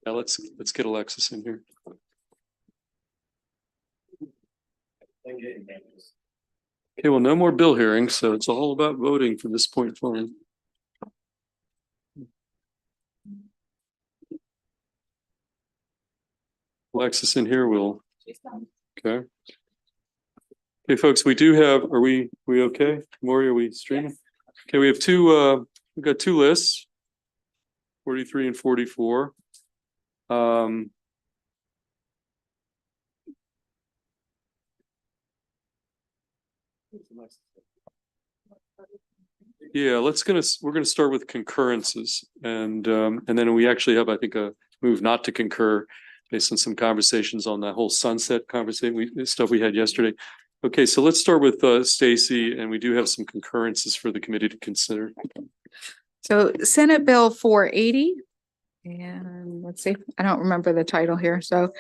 Now let's get Alexis in here. Okay, well, no more bill hearings, so it's all about voting from this point forward. Alexis in here will. Okay. Okay, folks, we do have, are we okay? Maury, are we streaming? Okay, we have we've got two lists, 43 and 44. Yeah, we're gonna start with concurrences, and then we actually have, I think, a move not to concur based on some conversations on that whole sunset conversation, stuff we had yesterday. Okay, so let's start with Stacy, and we do have some concurrences for the committee to consider. So Senate Bill 480. And let's see, I don't remember the title here. So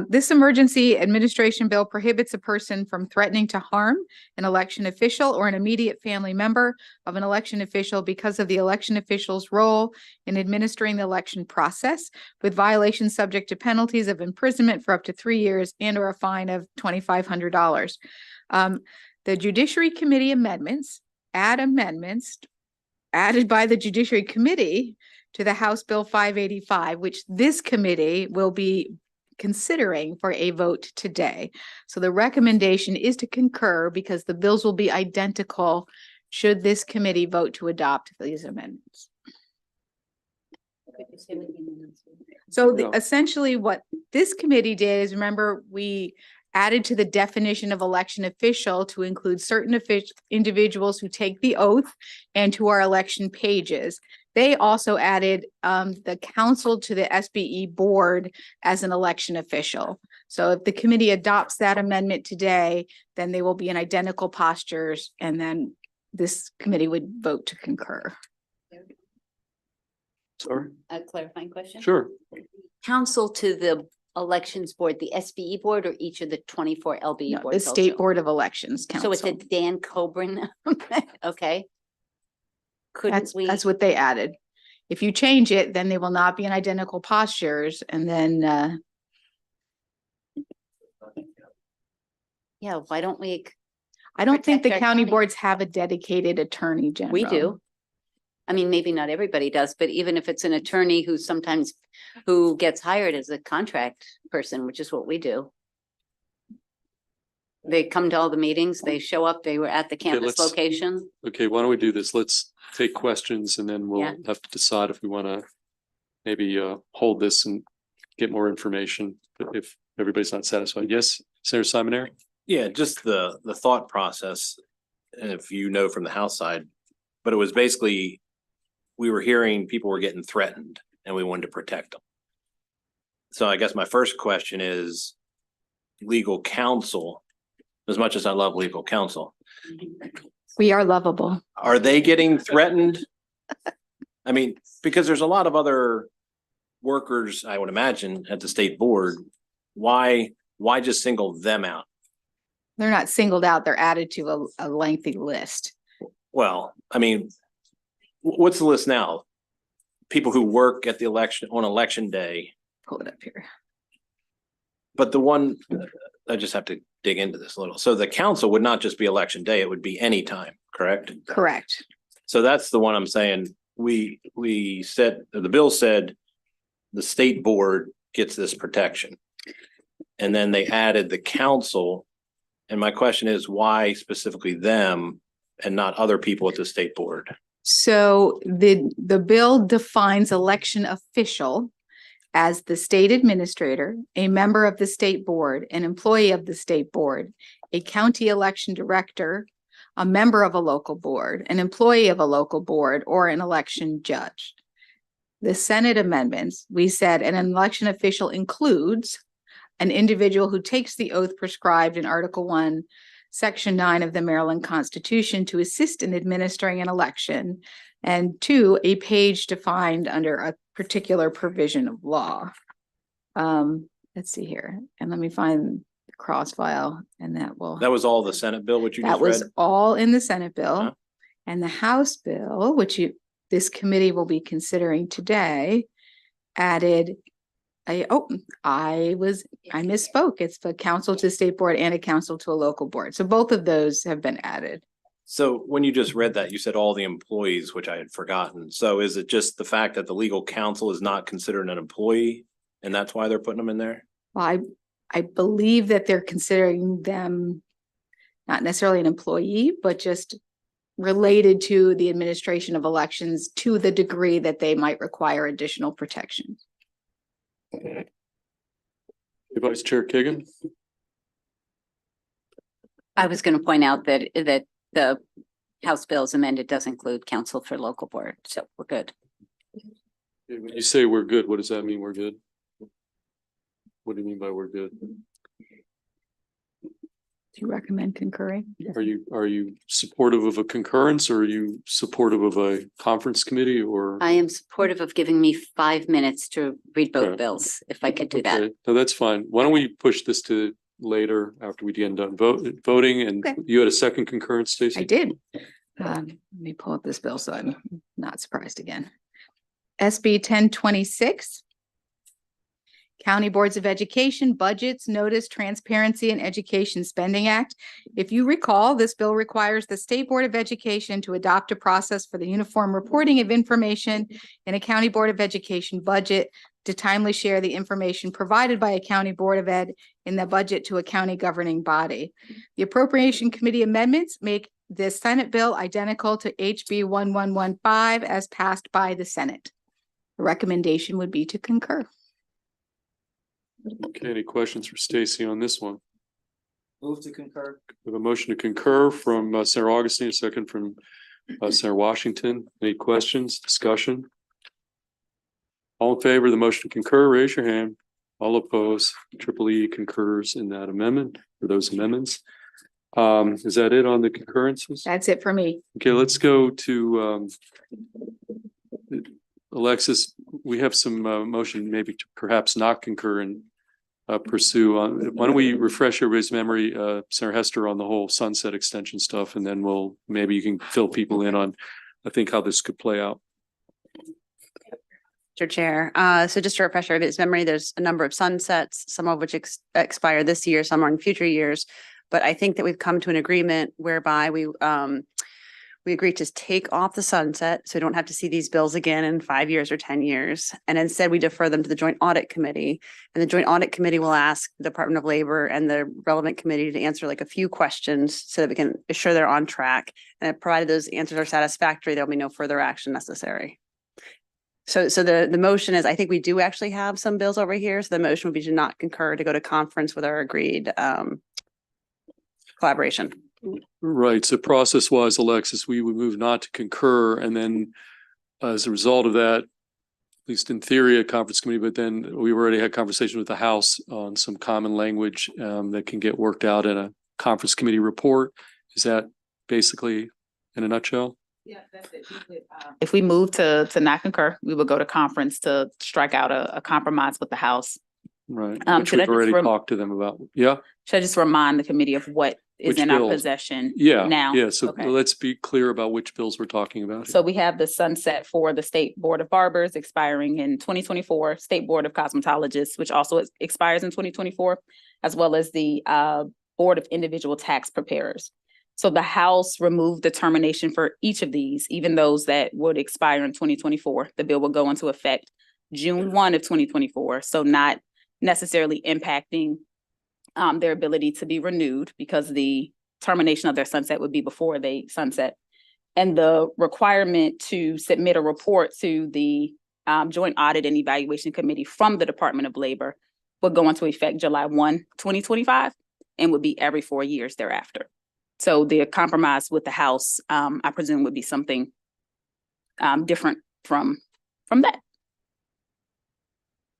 this emergency administration bill prohibits a person from threatening to harm an election official or an immediate family member of an election official because of the election official's role in administering the election process, with violations subject to penalties of imprisonment for up to 3 years and or a fine of $2,500. The Judiciary Committee amendments added by the Judiciary Committee to the House Bill 585, which this committee will be considering for a vote today. So the recommendation is to concur because the bills will be identical should this committee vote to adopt these amendments. So essentially what this committee did is, remember, we added to the definition of election official to include certain individuals who take the oath and to our election pages. They also added the council to the SBE board as an election official. So if the committee adopts that amendment today, then they will be in identical postures, and then this committee would vote to concur. Sorry? A clarifying question? Sure. Council to the elections board, the SBE board, or each of the 24 LBE No, boards? the State also? Board of Elections Council. So it's a Dan Coburn. Okay. Couldn't we? That's what they added. If you change it, then they will not be in identical postures, and then Yeah, why don't we? I don't think the Protect our county county. boards have a dedicated attorney general. We do. I mean, maybe not everybody does, but even if it's an attorney who gets hired as a contract person, which is what we do. They come to all the meetings, they show up, they were at the campus let's- location. Okay, why don't we do this? Let's take questions, and then we'll Yeah. have to decide if we want to maybe hold this and get more information if everybody's not satisfied. Yes, Senator Simonetti? Yeah, just the thought process, and if you know from the House side, but it was basically, we were hearing people were getting threatened and we wanted to protect them. So I guess my first question is legal counsel, as much as I love legal counsel, We are lovable. are they getting threatened? I mean, because there's a lot of other workers, I would imagine, at the state board. Why just single them out? They're not singled out, they're added to a lengthy list. Well, I mean, what's the list now? People who work at the election on election day, Pull it up here. but the one, I just have to dig into this a little. So the council would not just be election day, it would be any time, correct? Correct. So that's the one I'm saying, we said, the bill said the state board gets this protection. And then they added the council. And my question is, why specifically them and not other people at the state board? So the bill defines election official as the state administrator, a member of the state board, an employee of the state board, a county election director, a member of a local board, an employee of a local board, or an election judge. The Senate amendments, we said an election official includes an individual who takes the oath prescribed in Article 1, Section 9 of the Maryland Constitution to assist in administering an election, and 2, a page defined under a particular provision of law. Let's see here, and let me find the cross file, and that That was all the Senate bill, which you that just read? was all in the Senate bill. Uh-huh. And the House bill, which this committee will be considering today, added I misspoke. It's the council to state board and a council to a local board. So both of those have been added. So when you just read that, you said all the employees, which I had forgotten. So is it just the fact that the legal counsel is not considered an employee and that's why they're putting them in there? Well, I believe that they're considering them not necessarily an employee, but just related to the administration of elections to the degree that they might require additional protection. Vice Chair Kagan? I was going to point out that the House Bill's amended does include counsel for local board, so we're good. When you say we're good, what does that mean, we're good? What do you mean by we're good? Do you recommend concurring? Are you supportive of a concurrence, or are you supportive of a conference committee, or? I am supportive of giving me 5 minutes to read both Okay. bills, if I could do that. Okay, no, that's fine. Why don't we push this to later after we get done voting, and Okay. you had a second concurrence, I Stacy? did. Let me pull up this bill so I'm not surprised again. SB 1026. County Boards of Education Budgets, Notice, Transparency, and Education Spending Act. If you recall, this bill requires the State Board of Education to adopt a process for the uniform reporting of information in a County Board of Education budget to timely share the information provided by a County Board of Ed in the budget to a county governing body. The Appropriation Committee amendments make this Senate bill identical to HB 1115 as passed by the Senate. The recommendation would be to concur. Okay, any questions for Stacy on this one? Move to concur. We have a motion to concur from Sarah Augustine, a second from Sarah Washington. Any questions, discussion? All in favor of the motion to concur, raise your hand. All opposed, EEE concurs in that amendment, or those amendments. Is that it on the concurrences? That's it for me. Okay, let's go to Alexis. We have some motion maybe to perhaps not concur and pursue on. Why don't we refresh everybody's memory, Sarah Hester, on the whole sunset extension stuff, and then maybe you can fill people in on, I think, how this could play out. Mr. Chair, so just to refresh everybody's memory, there's a number of sunsets, some of which expire this year, some are in future years. But I think that we've come to an agreement whereby we agreed to take off the sunset, so we don't have to see these bills again in 5 years or 10 years. And instead, we defer them to the Joint Audit Committee. And the Joint Audit Committee will ask the Department of Labor and the relevant committee to answer like a few questions so that we can assure they're on track. And provided those answers are satisfactory, there'll be no further action necessary. So the motion is, I think we do actually have some bills over here. So the motion would be to not concur, to go to conference with our agreed collaboration. Right. So process-wise, Alexis, we would move not to concur, and then as a result of that, at least in theory, a conference committee, but then we already had conversation with the House on some common language that can get worked out in a conference committee report. Is that basically in a nutshell? Yeah, that's it. If we move to not concur, we would go to conference to strike out a compromise with the House. Right. Which should I we've just already talked to them about. Yeah. Should I just remind the committee of what is Which in our bills? possession Yeah. now? Yeah. So Okay. let's be clear about which bills we're talking about. So we have the sunset for the State Board of Barbers expiring in 2024, State Board of Cosmetologists, which also expires in 2024, as well as the Board of Individual Tax Preparers. So the House removed the termination for each of these, even those that would expire in 2024. The bill will go into effect June 1 of 2024. So not necessarily impacting their ability to be renewed, because the termination of their sunset would be before they sunset. And the requirement to submit a report to the Joint Audit and Evaluation Committee from the Department of Labor would go into effect July 1, 2025, and would be every 4 years thereafter. So the compromise with the House, I presume, would be something different from that.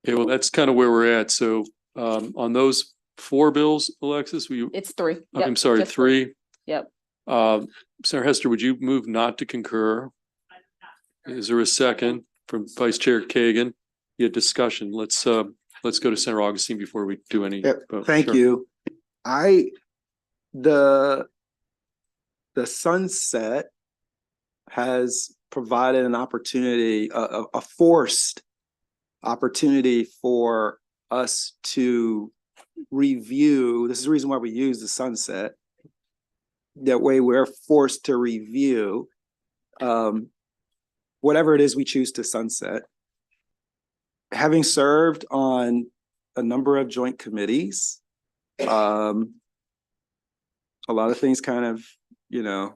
Okay, well, that's kind of where we're at. So on those 4 bills, Alexis, It's 3. I'm Yep, sorry, just 3. Yep. Sarah Hester, would you move not to concur? Is there a second from Vice Chair Kagan? Yeah, discussion. Let's go to Senator Augustine before we do any. Yep, vote. thank Sure. you. The sunset has provided an opportunity, a forced opportunity for us to review. This is the reason why we use the sunset. That way we're forced to review whatever it is we choose to sunset. Having served on a number of joint committees, a lot of things kind of, you know,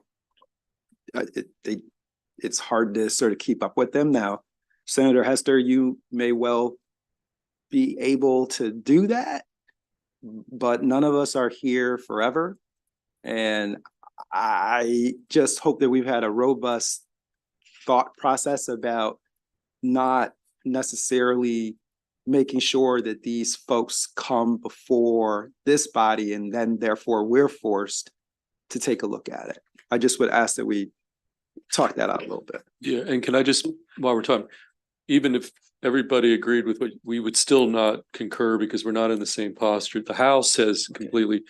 it's hard to sort of keep up with them now. Senator Hester, you may well be able to do that, but none of us are here forever. And I just hope that we've had a robust thought process about not necessarily making sure that these folks come before this body and then therefore we're forced to take a look at it. I just would ask that we talk that out a little bit. Yeah, and can I just, while we're talking, even if everybody agreed with what, we would still not concur because we're not in the same posture. The House has completely,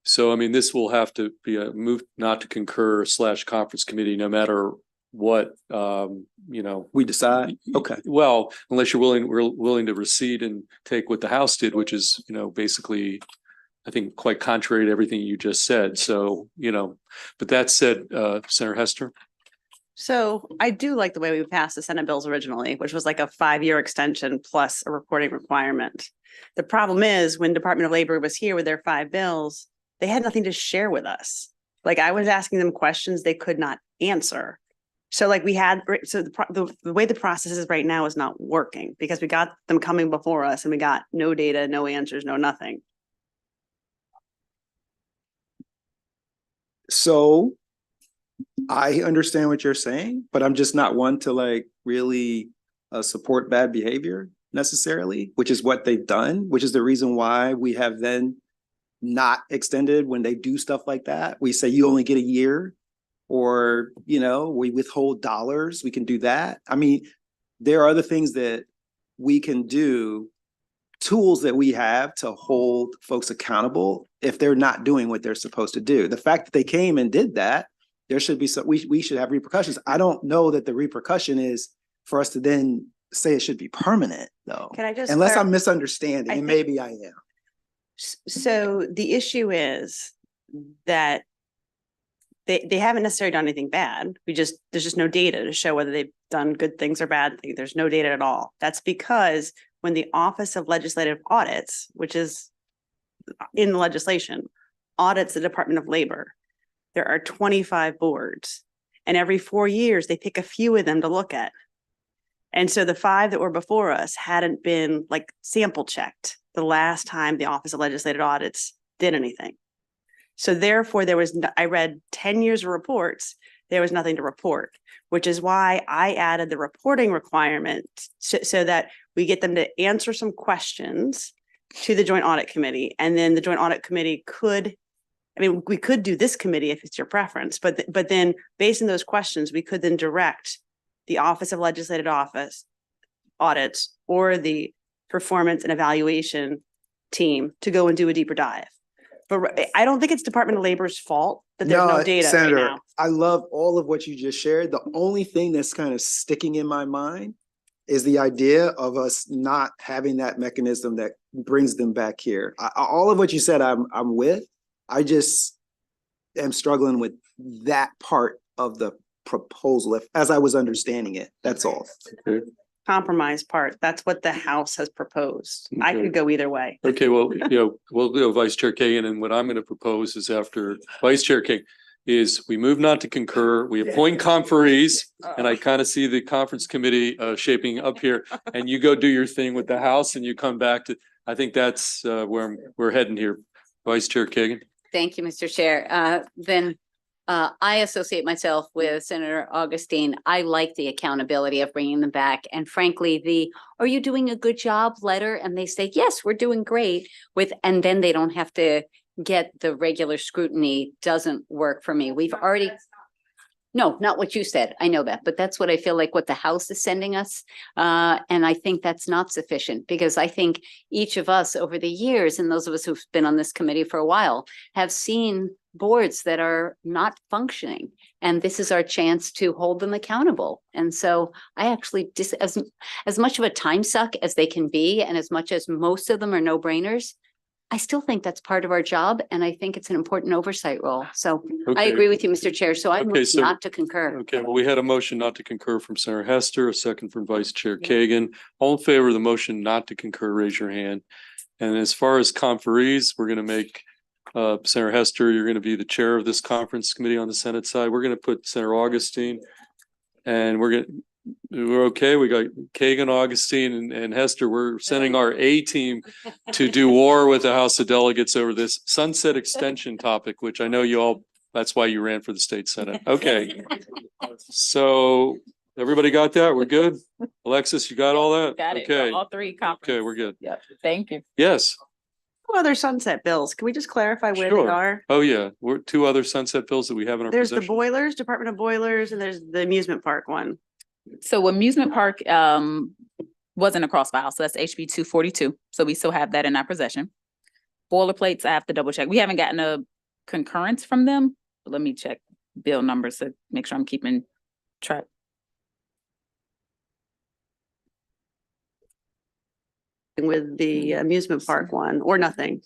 so I mean, this will have to be a move not to concur / conference committee, no matter what, you know. We decide, okay. Well, unless we're willing to recede and take what the House did, which is, you know, basically, I think quite contrary to everything you just said. So, you know, but that said, Senator Hester. So I do like the way we passed the Senate bills originally, which was like a 5-year extension plus a reporting requirement. The problem is when Department of Labor was here with their 5 bills, they had nothing to share with us. Like I was asking them questions they could not answer. So like we had, so the way the process is right now is not working because we got them coming before us and we got no data, no answers, no nothing. So I understand what you're saying, but I'm just not one to like really support bad behavior necessarily, which is what they've done, which is the reason why we have then not extended when they do stuff like that. We say you only get a year, or, you know, we withhold dollars. We can do that. I mean, there are other things that we can do, tools that we have to hold folks accountable if they're not doing what they're supposed to do. The fact that they came and did that, there should be some, we should have repercussions. I don't know that the repercussion is for us to then say it should be permanent though. Can I just unless I'm misunderstanding, and think- maybe I am. So the issue is that they haven't necessarily done anything bad. There's just no data to show whether they've done good things or bad things. There's no data at all. That's because when the Office of Legislative Audits, which is in the legislation, audits the Department of Labor, there are 25 boards, and every 4 years they pick a few of them to look at. And so the 5 that were before us hadn't been like sample checked the last time the Office of Legislative Audits did anything. So therefore I read 10 years of reports, there was nothing to report, which is why I added the reporting requirement so that we get them to answer some questions to the Joint Audit Committee. And then the Joint Audit Committee we could do this committee if it's your preference, but then based on those questions, we could then direct the Office of Legislative Audits or the Performance and Evaluation team to go and do a deeper dive. But I don't think it's Department of Labor's fault that there's no data Senator, right now. I love all of what you just shared. The only thing that's kind of sticking in my mind is the idea of us not having that mechanism that brings them back here. All of what you said, I'm with. I just am struggling with that part of the proposal, as I was understanding it. That's all. Okay. Compromise part. That's what the House has proposed. I Okay. could go either way. Okay, well, you know, we'll go Vice Chair Kagan, and what I'm going to propose is after Vice Chair Kagan is we move not to concur, we appoint conferees, and I kind of see the conference committee shaping up here, and you go do your thing with the House and you come back to, I think that's where we're heading here. Vice Chair Kagan. Thank you, Mr. Chair. Then I associate myself with Senator Augustine. I like the accountability of bringing them back. And frankly, are you doing a good job letter? And they say, yes, we're doing great and then they don't have to get the regular scrutiny doesn't work for me. We've already. No, not what you said. I know that, but that's what I feel like what the House is sending us. And I think that's not sufficient because I think each of us over the years, and those of us who've been on this committee for a while, have seen boards that are not functioning. And this is our chance to hold them accountable. And so I actually as much of a time suck as they can be, and as much as most of them are no-brainers, I still think that's part of our job. And I think it's an important oversight role. So I Okay. agree with you, Mr. Chair. So I Okay, move so- not to concur. Okay, well, we had a motion not to concur from Senator Hester, a second from Vice Chair Kagan. All in favor of the motion not to concur, raise your hand. And as far as conferees, we're going to make Senator Hester, you're going to be the chair of this conference committee on the Senate side. We're going to put Senator Augustine, and we're okay. We got Kagan, Augustine, and Hester. We're sending our A team to do war with the House of Delegates over this sunset extension topic, which I know you all, that's why you ran for the state Senate. Okay. So everybody got that? We're good? Alexis, you got all that? Got it. Okay. All three conferences. Okay, we're good. Yep. Thank you. Yes. Two other sunset bills. Can we just clarify where Sure. they are? Oh, yeah. We're two other sunset bills that we have in our There's the possession. boilers, Department of Boilers, and there's the amusement park one. So amusement park wasn't a cross file, so that's HB 242. So we still have that in our possession. Boilerplates, I have to double check. We haven't gotten a concurrence from them. But let me check bill numbers to make sure I'm keeping track. With the amusement park one, or nothing.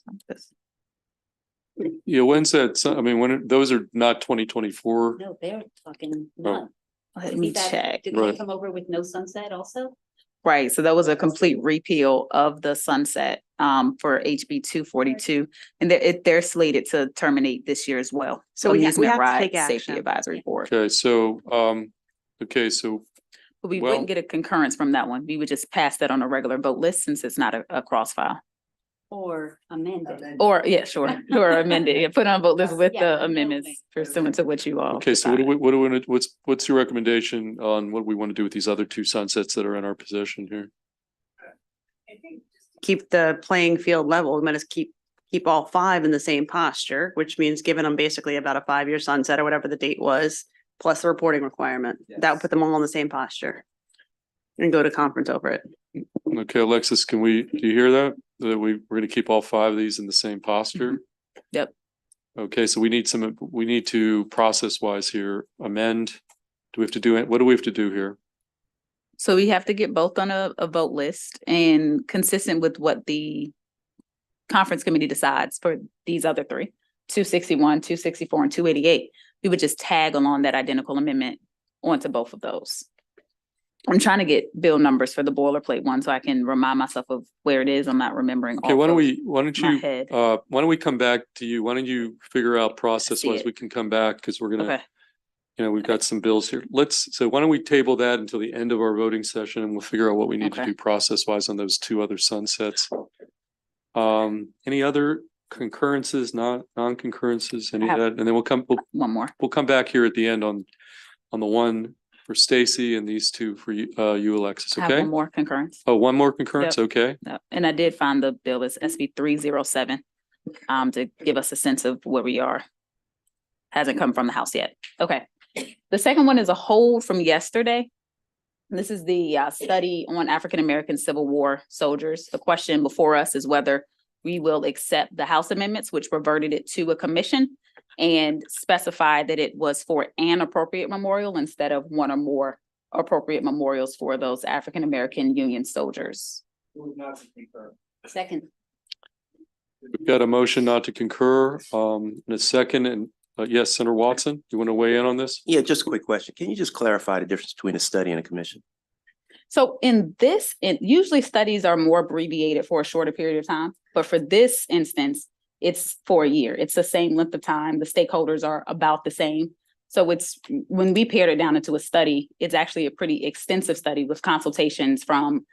Yeah, when's that? I mean, those are not 2024. No, they're talking. Oh. Let me check. Did Right. they come over with no sunset also? Right, so that was a complete repeal of the sunset for HB 242. And they're slated to terminate this year as well. So we have Amusement to Ride take Safety action. Advisory Board. Okay, so, But we Well- wouldn't get a concurrence from that one. We would just pass that on a regular vote list since it's not a cross file. Or amended? Or, yeah, sure, or amended, yeah, put on a vote list with Yeah, the amendments pursuant to what you all. okay, so decide. what's your recommendation on what we want to do with these other two sunsets that are in our possession here? Keep the playing field level. We might just keep all five in the same posture, which means giving them basically about a 5-year sunset or whatever the date was, plus the reporting requirement. That would put them all in the same posture. And go to conference over it. Okay, Alexis, do you hear that? That we're going to keep all five of these in the same posture? Yep. Okay, so we need to process wise here, amend. Do we have to do it? What do we have to do here? So we have to get both on a vote list and consistent with what the conference committee decides for these other three, 261, 264, and 288. We would just tag along that identical amendment onto both of those. I'm trying to get bill numbers for the boilerplate one so I can remind myself of where it is. I'm not remembering. Okay, off why of don't my you, head. why don't we come back to you? Why don't you figure out process wise, it. we can come back because we're gonna, Okay, we've got some bills here. So why don't we table that until the end of our voting session and we'll figure out what we need to Okay. do process wise on those two other sunsets. Any other concurrences, non-concurrences, any I of have- that? And then one more. we'll come back here at the end on the one for Stacy and these two for you, Alexis, I have okay? one more concurrence. Oh, one more concurrence, okay? And I did find the bill is SB 307 to give us a sense of where we are. Hasn't come from the House yet. Okay. The second one is a hold from yesterday. This is the study on African-American Civil War soldiers. The question before us is whether we will accept the House amendments, which reverted it to a commission and specified that it was for an appropriate memorial instead of one or more appropriate memorials for those African-American Union soldiers. Second. We've got a motion not to concur, in a second, and yes, Senator Watson, you want to weigh in on this? Yeah, just a quick question. Can you just clarify the difference between a study and a commission? So usually studies are more abbreviated for a shorter period of time, but for this instance, it's for a year. It's the same length of time. The stakeholders are about the same. So when we pared it down into a study, it's actually a pretty extensive study with consultations from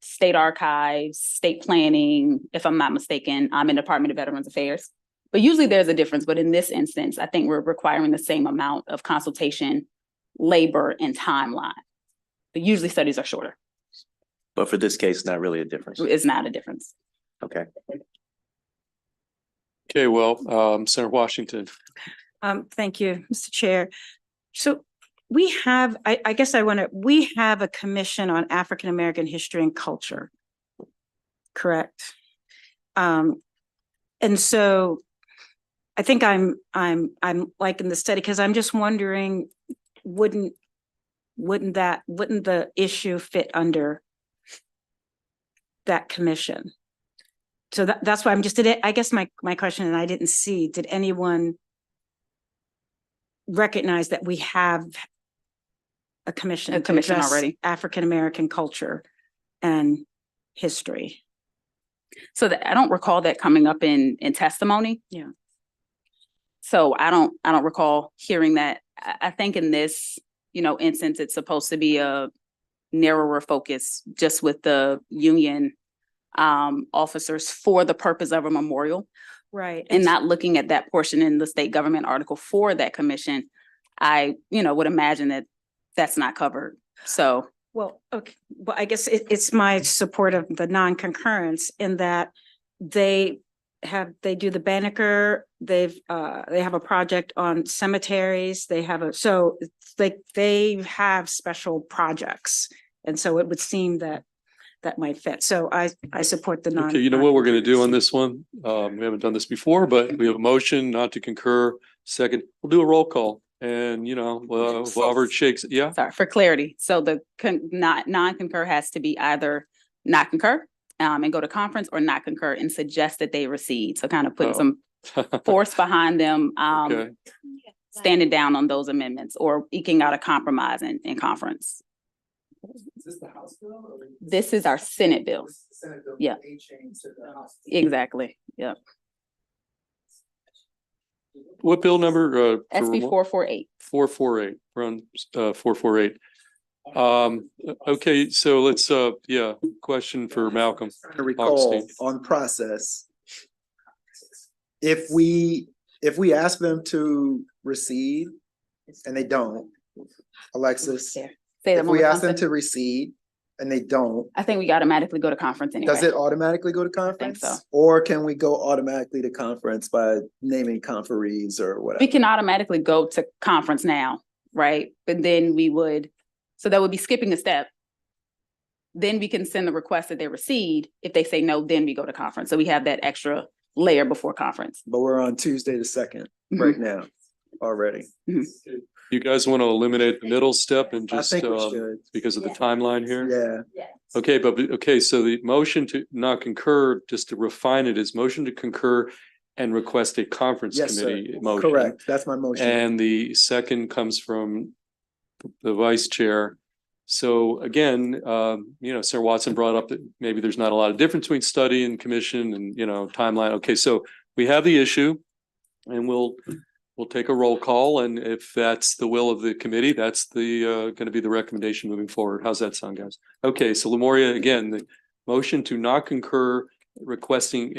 state archives, state planning, if I'm not mistaken, I'm in Department of Veterans Affairs. But usually there's a difference, but in this instance, I think we're requiring the same amount of consultation, labor, and timeline. But usually studies are shorter. But for this case, not really a difference. It's not a difference. Okay. Okay, well, Senator Washington. Thank you, Mr. Chair. So we have, we have a commission on African American history and culture. Correct. And so I think I'm liking the study because I'm just wondering, wouldn't the issue fit under that commission? So that's why I'm just, I guess my question, and I didn't see, did anyone recognize that we have a commission to address already. African-American culture and history? So that, I don't recall that coming up in testimony. Yeah. So I don't recall hearing that. I think in this, instance, it's supposed to be a narrower focus just with the union officers for the purpose of a memorial, Right. and not looking at that portion in the state government article for that commission. I, would imagine that that's not covered. So. Well, okay, well, I guess it's my support of the non-concurrence in that they do the Banneker, they have a project on cemeteries, they have so it's like they have special projects. And so it would seem that might fit. So I support the non. Okay, you know what we're gonna do on this one? We haven't done this before, but we have a motion not to concur. Second, we'll do a roll call. And, whoever shakes, yeah, Sorry, for clarity. So the non-concur has to be either not concur and go to conference, or not concur and suggest that they recede. So kind of putting some force behind them, okay. standing down on those amendments or eking out a compromise in conference. Is this the House bill? This is our Senate bill. Yeah. Exactly. Yep. What bill number? SB 448. 448, we're on 448. Okay, so let's, question for Malcolm. To recall Augustine. on process, if we ask them to recede and they don't, Alexis, Say that if one we more ask them time. to recede and they don't, I think we automatically go to conference anyway. does it automatically go to conference? so. Or can we go automatically to conference by naming conferees or whatever? We can automatically go to conference now, right? But then so that would be skipping a step. Then we can send the request that they recede. If they say no, then we go to conference. So we have that extra layer before conference. But we're on Tuesday the 2nd right now already. You guys want to eliminate the middle step and I just, think we should. because of the timeline here? Yeah. Okay, so the motion to not concur, just to refine it, is motion to concur and request a conference Yes, sir. committee motion. Correct. That's my motion. And the second comes from the vice chair. So again, Sarah Watson brought up that maybe there's not a lot of difference between study and commission and, timeline. Okay, so we have the issue and we'll take a roll call, and if that's the will of the committee, that's the going to be the recommendation moving forward. How's that sound, guys? Okay, so Lemuria, again, the motion to not concur, requesting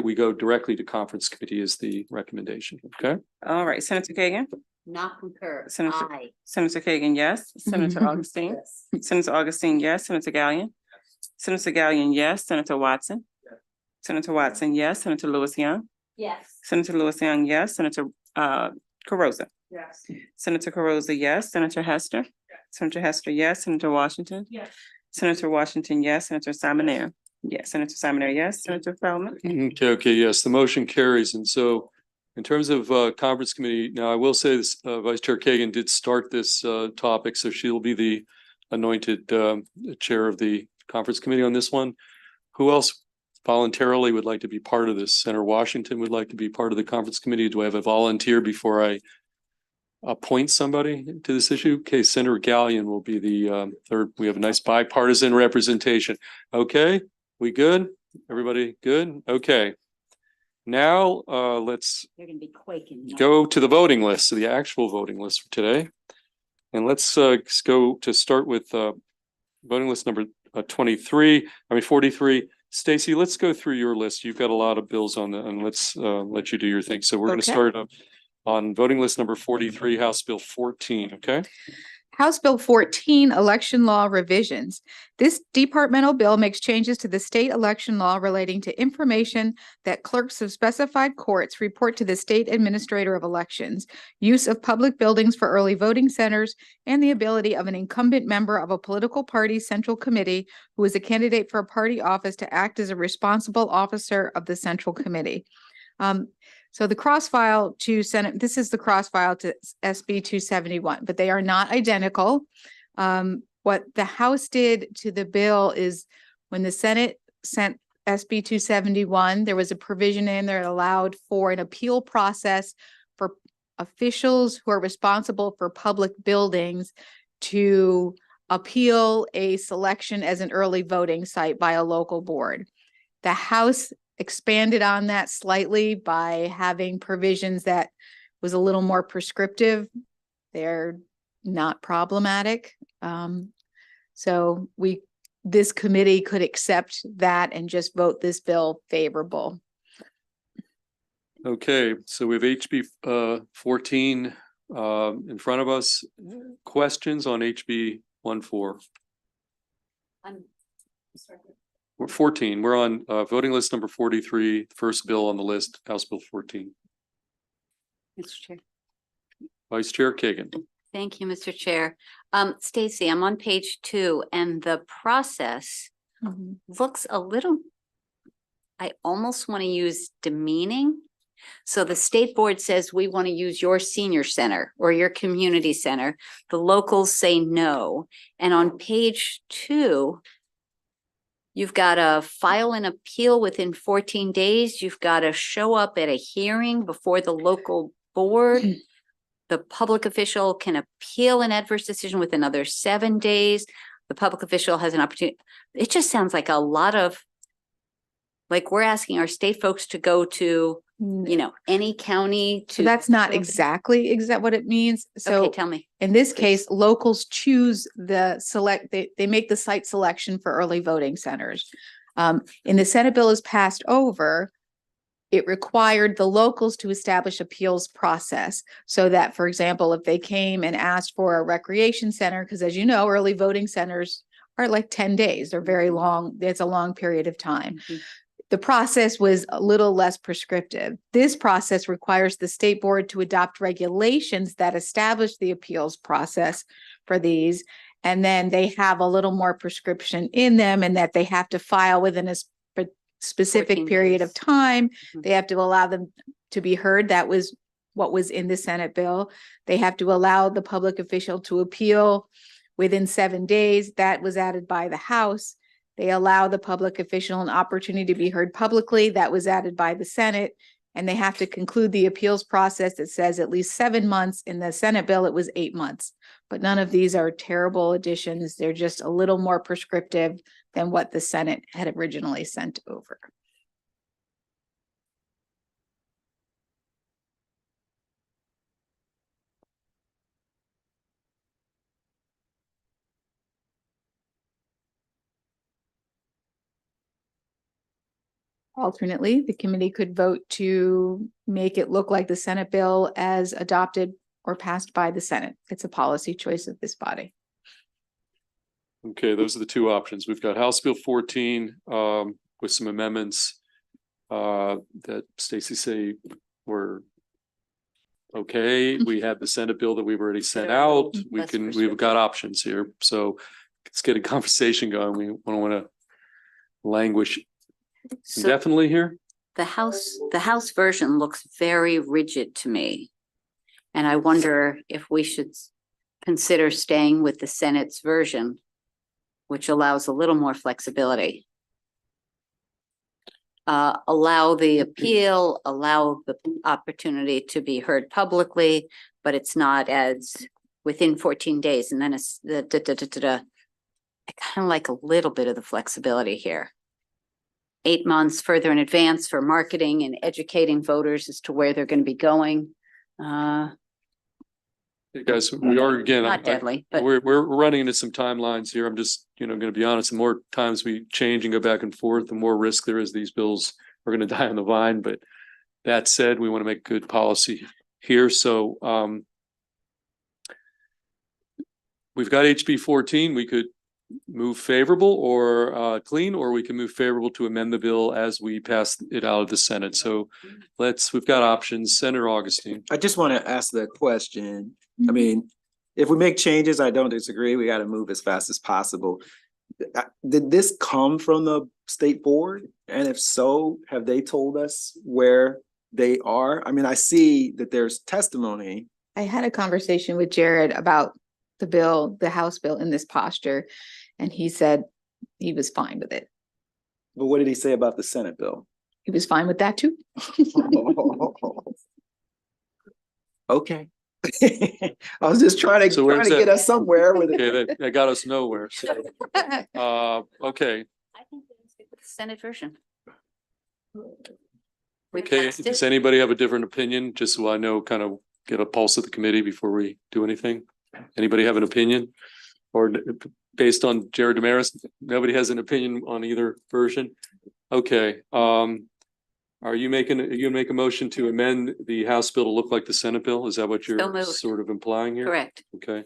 we go directly to conference committee is the recommendation. Okay. All right, Senator Kagan. Not concur. Senator- Aye. Senator Kagan, yes. Senator Augustine. Senator Augustine, yes. Senator Gallion. Senator Gallion, yes. Senator Watson. Senator Watson, yes. Senator Lewis Young. Yes. Senator Lewis Young, yes. Senator Carozza. Yes. Senator Carozza, yes. Senator Hester. Senator Hester, yes. Senator Washington. Yes. Senator Washington, yes. Senator Simoneau. Yes. Senator Simoneau, yes. Senator Feldman. Okay, yes, the motion carries. And so in terms of conference committee, now I will say this, Vice Chair Kagan did start this topic, so she'll be the anointed chair of the conference committee on this one. Who else voluntarily would like to be part of this? Senator Washington would like to be part of the conference committee. Do I have a volunteer before I appoint somebody to this issue? Okay, Senator Gallion will be the third. We have a nice bipartisan representation. Okay, we good? Everybody good? Okay. Now, let's They're gonna be quaking. go to the voting list, so the actual voting list for today. And let's go to start with voting list number 43. Stacy, let's go through your list. You've got a lot of bills on and let's let you do your thing. So we're going to Okay. start on voting list number 43, House Bill 14, okay? House Bill 14, Election Law Revisions. This departmental bill makes changes to the state election law relating to information that clerks of specified courts report to the state administrator of elections, use of public buildings for early voting centers, and the ability of an incumbent member of a political party's central committee who is a candidate for a party office to act as a responsible officer of the central committee. So the cross file to Senate, this is the cross file to SB 271, but they are not identical. What the House did to the bill is when the Senate sent SB 271, there was a provision in there that allowed for an appeal process for officials who are responsible for public buildings to appeal a selection as an early voting site by a local board. The House expanded on that slightly by having provisions that was a little more prescriptive. They're not problematic. So this committee could accept that and just vote this bill favorable. Okay, so we have HB 14 in front of us. Questions on HB 14? We're 14. We're on voting list number 43, first bill on the list, House Bill 14. Mr. Chair. Vice Chair Kagan. Thank you, Mr. Chair. Stacy, I'm on page 2 and the process looks a little, I almost want to use demeaning. So the state board says we want to use your senior center or your community center. The locals say no. And on page 2, you've got to file an appeal within 14 days. You've got to show up at a hearing before the local board. The public official can appeal an adverse decision within another 7 days. The public official has an opportunity. It just sounds like a lot of, like we're asking our state folks to go to, you know, any county to. So that's not exactly what it means. So Okay, tell me. in this case, locals choose they make the site selection for early voting centers. In the Senate bill is passed over, it required the locals to establish appeals process so that, for example, if they came and asked for a recreation center, because as you know, early voting centers are like 10 days. They're very long. It's a long period of time. The process was a little less prescriptive. This process requires the state board to adopt regulations that establish the appeals process for these. And then they have a little more prescription in them and that they have to file within a specific 14 period days. of time. They have to allow them to be heard. That was what was in the Senate bill. They have to allow the public official to appeal within 7 days. That was added by the House. They allow the public official an opportunity to be heard publicly. That was added by the Senate. And they have to conclude the appeals process. It says at least 7 months. In the Senate bill, it was 8 months. But none of these are terrible additions. They're just a little more prescriptive than what the Senate had originally sent over. Alternately, the committee could vote to make it look like the Senate bill as adopted or passed by the Senate. It's a policy choice of this body. Okay, those are the two options. We've got House Bill 14 with some amendments that Stacy say were okay. We have the Senate bill that we've already sent out. We've got options here. So let's get a conversation going. We don't want to languish So indefinitely here. the House version looks very rigid to me. And I wonder if we should consider staying with the Senate's version, which allows a little more flexibility. Allow the appeal, allow the opportunity to be heard publicly, but it's not as within 14 days. And then it's I kind of like a little bit of the flexibility here. 8 months further in advance for marketing and educating voters as to where they're going to be going. Hey guys, we are again. Not deadly, but We're running into some timelines here. I'm just, going to be honest, the more times we change and go back and forth, the more risk there is these bills are going to die on the vine. But that said, we want to make good policy here. So we've got HB 14. We could move favorable or clean, or we can move favorable to amend the bill as we pass it out of the Senate. So we've got options. Senator Augustine. I just want to ask the question. I mean, if we make changes, I don't disagree. We got to move as fast as possible. Did this come from the state board? And if so, have they told us where they are. I mean, I see that there's testimony. I had a conversation with Jared about the bill, the House bill in this posture, and he said he was fine with it. But what did he say about the Senate bill? He was fine with that too. Okay. I was just trying So to where's get that? us somewhere with Okay, it. that got us nowhere. So, okay, I think we stick with the Senate version. We okay. passed Does it. anybody have a different opinion? Just so I know, kind of get a pulse of the committee before we do anything. Anybody have an opinion? Or based on Jared Damaris, nobody has an opinion on either version? Okay, are you make a motion to amend the House bill to look like the Senate bill? Is that what So you're moved. sort of implying here? Correct. Okay.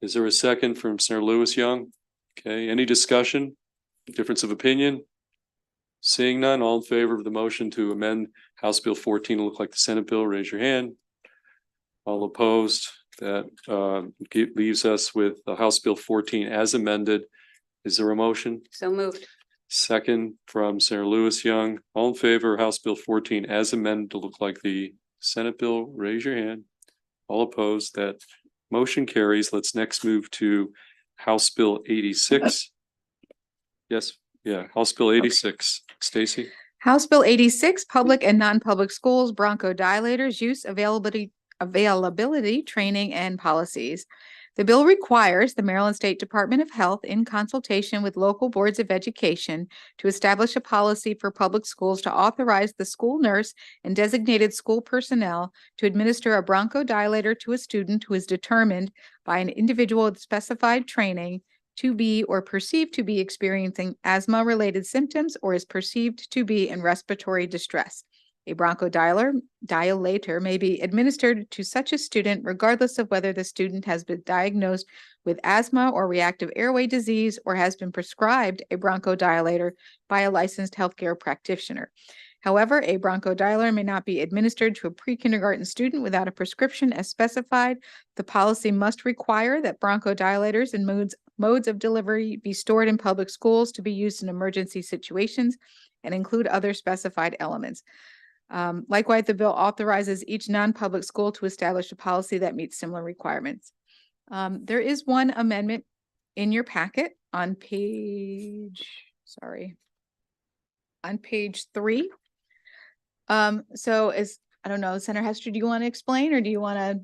Is there a second from Senator Lewis Young? Okay, any discussion? Difference of opinion? Seeing none, all in favor of the motion to amend House Bill 14 to look like the Senate bill, raise your hand. All opposed, that leaves us with House Bill 14 as amended. Is there a motion? So moved. Second from Senator Lewis Young. All in favor of House Bill 14 as amended to look like the Senate bill, raise your hand. All opposed, that motion carries. Let's next move to House Bill 86. Yes, yeah, House Bill 86. Stacy? House Bill 86, Public and Non-Public Schools Bronchodilators Use Availability Training and Policies. The bill requires the Maryland State Department of Health, in consultation with local boards of education, to establish a policy for public schools to authorize the school nurse and designated school personnel to administer a bronchodilator to a student who is determined by an individual with specified training to be or perceived to be experiencing asthma-related symptoms or is perceived to be in respiratory distress. A bronchodilator may be administered to such a student regardless of whether the student has been diagnosed with asthma or reactive airway disease or has been prescribed a bronchodilator by a licensed healthcare practitioner. However, a bronchodilator may not be administered to a pre-kindergarten student without a prescription as specified. The policy must require that bronchodilators and modes of delivery be stored in public schools to be used in emergency situations and include other specified elements. Likewise, the bill authorizes each non-public school to establish a policy that meets similar requirements. There is one amendment in your packet on page 3. So I don't know, Senator Hester, do you want to explain or do you want to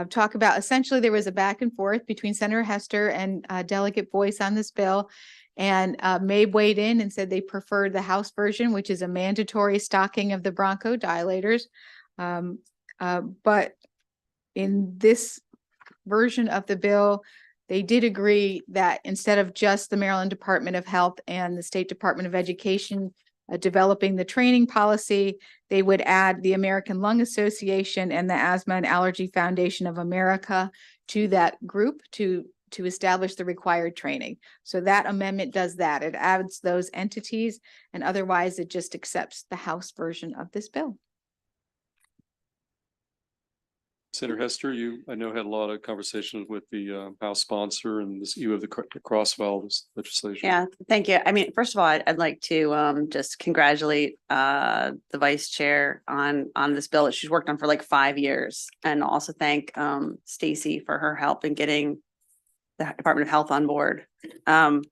talk about, essentially there was a back and forth between Senator Hester and Delegate Boyce on this bill. And Mabe weighed in and said they preferred the House version, which is a mandatory stocking of the bronchodilators. But in this version of the bill, they did agree that instead of just the Maryland Department of Health and the State Department of Education developing the training policy, they would add the American Lung Association and the Asthma and Allergy Foundation of America to that group to establish the required training. So that amendment does that. It adds those entities, and otherwise it just accepts the House version of this bill. Senator Hester, I know had a lot of conversations with the House sponsor and this you of the crossfile legislation. Yeah, thank you. I mean, first of all, I'd like to just congratulate the vice chair on this bill that she's worked on for like 5 years, and also thank Stacy for her help in getting the Department of Health on board. Are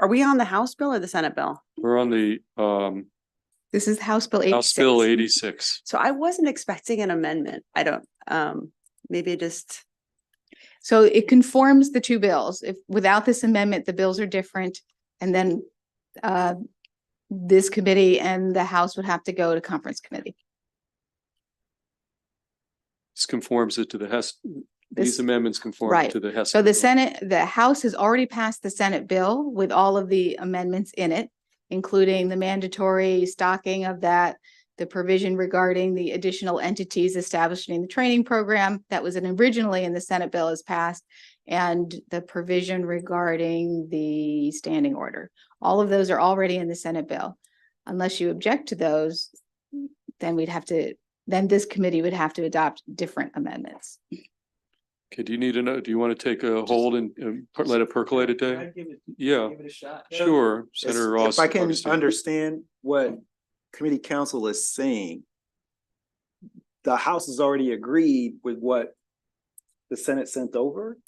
we on the House bill or the Senate bill? We're on the This is House Bill 86. House Bill 86. So I wasn't expecting an amendment. I don't, maybe just. So it conforms the two bills. If without this amendment, the bills are different. And then this committee and the House would have to go to conference committee. This conforms it to the Hess. These This- amendments conform right. to the Hess. So the bill. the House has already passed the Senate bill with all of the amendments in it, including the mandatory stocking of that, the provision regarding the additional entities establishing the training program that was originally in the Senate bill is passed, and the provision regarding the standing order. All of those are already in the Senate bill. Unless you object to those, then this committee would have to adopt different amendments. Okay, do you need to know, do you want to take a hold and let it percolate a day? Yeah, sure. Senator Ross. If I can obviously. understand what committee counsel is saying, the House has already agreed with what the Senate sent over?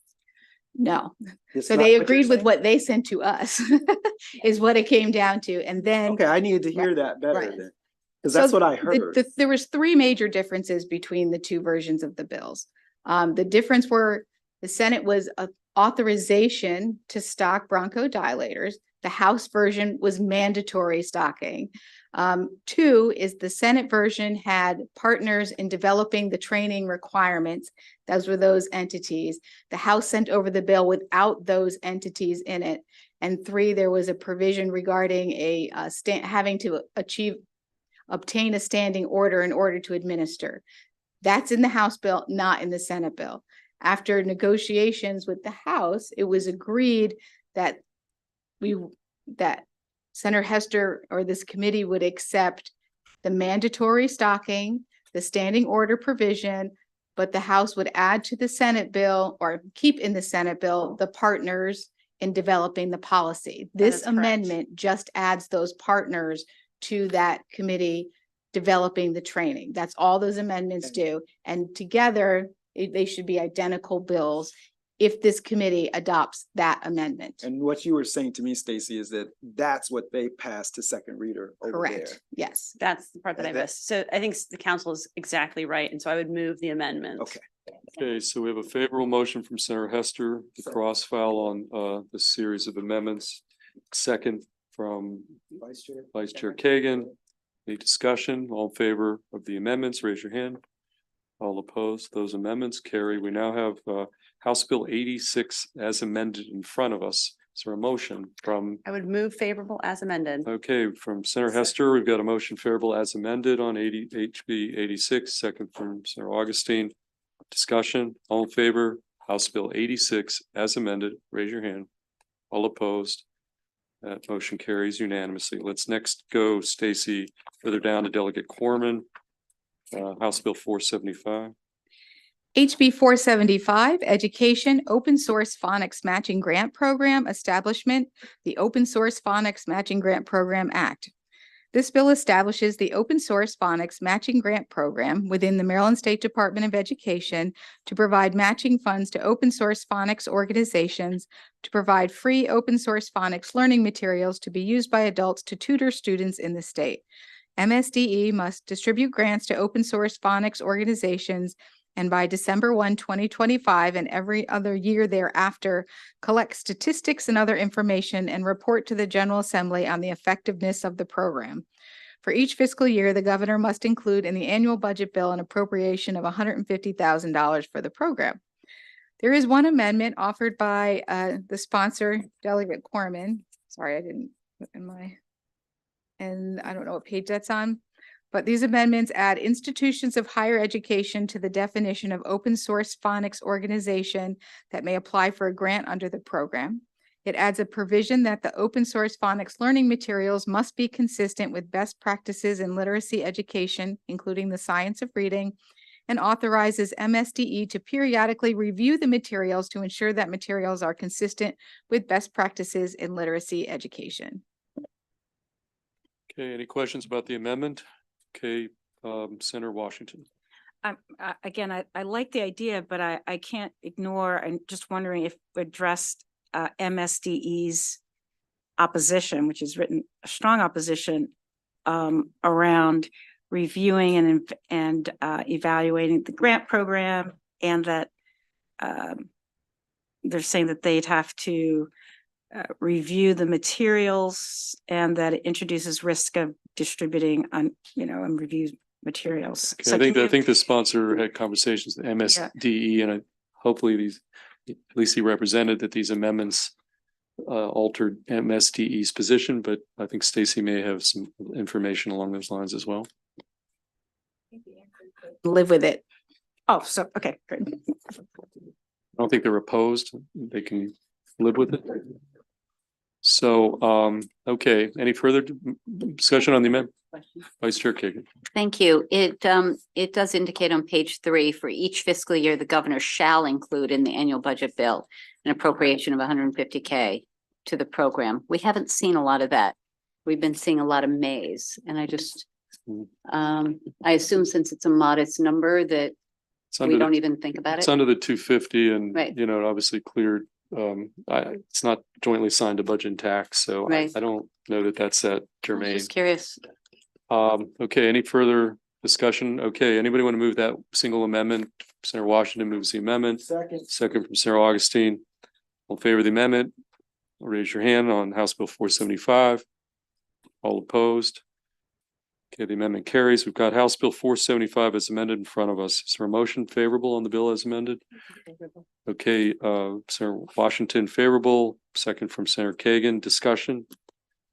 No. It's So not they what you're agreed with saying? what they sent to us is what it came down to. And then. Okay, I needed to hear that better right. then. Because that's So what I the- heard. there was three major differences between the two versions of the bills. The difference were the Senate was a authorization to stock bronchodilators. The House version was mandatory stocking. Two is the Senate version had partners in developing the training requirements. Those were those entities. The House sent over the bill without those entities in it. And three, there was a provision regarding having to obtain a standing order in order to administer. That's in the House bill, not in the Senate bill. After negotiations with the House, it was agreed that Senator Hester or this committee would accept the mandatory stocking, the standing order provision, but the House would add to the Senate bill or keep in the Senate bill the partners in developing the policy. This is correct. amendment just adds those partners to that committee developing the training. That's all those amendments do. And together, they should be identical bills if this committee adopts that amendment. And what you were saying to me, Stacy, is that that's what they passed to second reader over there. Correct. Yes. That's the part that I That- missed. So I think the council is exactly right. And so I would move the amendment. Okay. Okay, so we have a favorable motion from Senator Hester to cross-file on the series of amendments. Second from Vice Chair. Vice Chair Kagan. Any discussion? All in favor of the amendments, raise your hand. All opposed, those amendments carry. We now have House Bill 86 as amended in front of us. Is there a motion from, I would move favorable as amended. okay, from Senator Hester, we've got a motion favorable as amended on HB 86, second from Senator Augustine. Discussion, all in favor, House Bill 86 as amended, raise your hand. All opposed. That motion carries unanimously. Let's next go, Stacy, further down to Delegate Corman. House Bill 475. HB 475, Education Open Source Phonics Matching Grant Program Establishment, the Open Source Phonics Matching Grant Program Act. This bill establishes the Open Source Phonics Matching Grant Program within the Maryland State Department of Education to provide matching funds to open source phonics organizations to provide free open source phonics learning materials to be used by adults to tutor students in the state. MSDE must distribute grants to open source phonics organizations and by December 1, 2025 and every other year thereafter, collect statistics and other information and report to the General Assembly on the effectiveness of the program. For each fiscal year, the governor must include in the annual budget bill an appropriation of $150,000 for the program. There is one amendment offered by the sponsor, Delegate Corman. Sorry, I didn't put in my, and I don't know what page that's on. But these amendments add institutions of higher education to the definition of open source phonics organization that may apply for a grant under the program. It adds a provision that the open source phonics learning materials must be consistent with best practices in literacy education, including the science of reading, and authorizes MSDE to periodically review the materials to ensure that materials are consistent with best practices in literacy education. Okay, any questions about the amendment? Okay, Senator Washington. Again, I like the idea, but I can't ignore, and just wondering if we addressed MSDE's opposition, which is written a strong opposition around reviewing and evaluating the grant program, and that they're saying that they'd have to review the materials and that it introduces risk of distributing unreviewed materials. Okay, So can I you- think the sponsor had conversations with MSDE and hopefully these, at least he represented that these amendments altered MSDE's position, but I think Stacy may have some information along those lines as well. Live with it. Oh, so, okay, great. I don't think they're opposed. They can live with it. So, okay, any further discussion on the amendment? Vice Chair Kagan. Thank you. It does indicate on page 3, for each fiscal year, the governor shall include in the annual budget bill an appropriation of $150K to the program. We haven't seen a lot of that. We've been seeing a lot of mays, and I just I assume since it's a modest number that It's we under don't the, even think about it's it. under the 250 and, Right. you know, obviously cleared. It's not jointly signed to budget and tax, so Right. I don't know that that's that I was germane. just curious. Okay, any further discussion? Okay, anybody want to move that single amendment? Senator Washington moves the amendment. Second from Senator Augustine. All in favor of the amendment? Raise your hand on House Bill 475. All opposed? Okay, the amendment carries. We've got House Bill 475 as amended in front of us. Is there a motion favorable on the bill as amended? Okay, Senator Washington favorable, second from Senator Kagan. Discussion.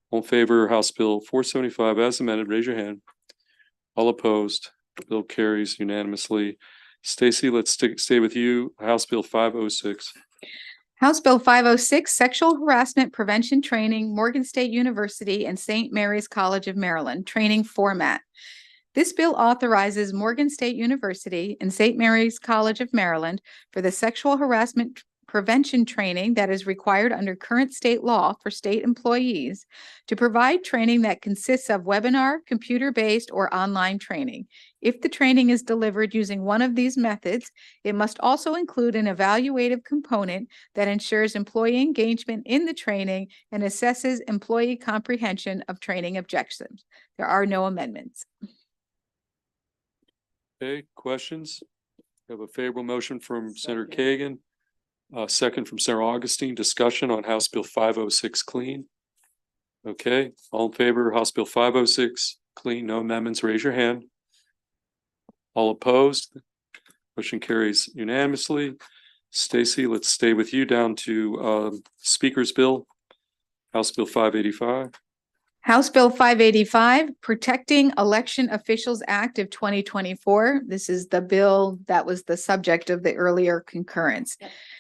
All in favor, House Bill 475 as amended, raise your hand. All opposed, bill carries unanimously. Stacy, let's stay with you. House Bill 506. House Bill 506, Sexual Harassment Prevention Training, Morgan State University and St. Mary's College of Maryland, training format. This bill authorizes Morgan State University and St. Mary's College of Maryland for the sexual harassment prevention training that is required under current state law for state employees to provide training that consists of webinar, computer-based, or online training. If the training is delivered using one of these methods, it must also include an evaluative component that ensures employee engagement in the training and assesses employee comprehension of training objectives. There are no amendments. Okay, questions? We have a favorable motion from Senator Kagan. Second from Senator Augustine. Discussion on House Bill 506 clean. Okay, all in favor of House Bill 506 clean, no amendments, raise your hand. All opposed? Motion carries unanimously. Stacy, let's stay with you down to Speaker's Bill, House Bill 585. House Bill 585, Protecting Election Officials Act of 2024. This is the bill that was the subject of the earlier concurrence.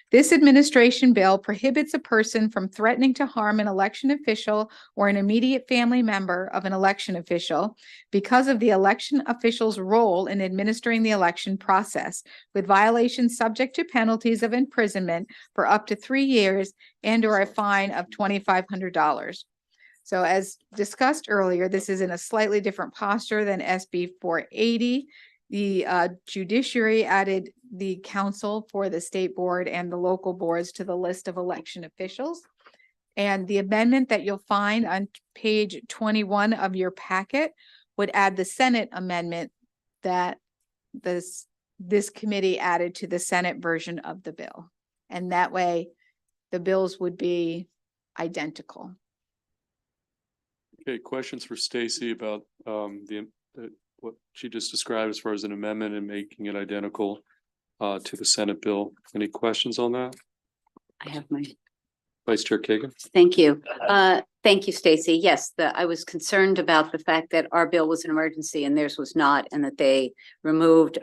This administration bill prohibits a person from threatening to harm an election official or an immediate family member of an election official because of the election official's role in administering the election process, with violations subject to penalties of imprisonment for up to 3 years and/or a fine of $2,500. So as discussed earlier, this is in a slightly different posture than SB 480. The judiciary added the council for the state board and the local boards to the list of election officials. And the amendment that you'll find on page 21 of your packet would add the Senate amendment that this committee added to the Senate version of the bill. And that way the bills would be identical. Okay, questions for Stacy about what she just described as far as an amendment and making it identical to the Senate bill. Any questions on that? I have my, Vice Chair Kagan? thank you. Thank you, Stacy. Yes, I was concerned about the fact that our bill was an emergency and theirs was not, and that they removed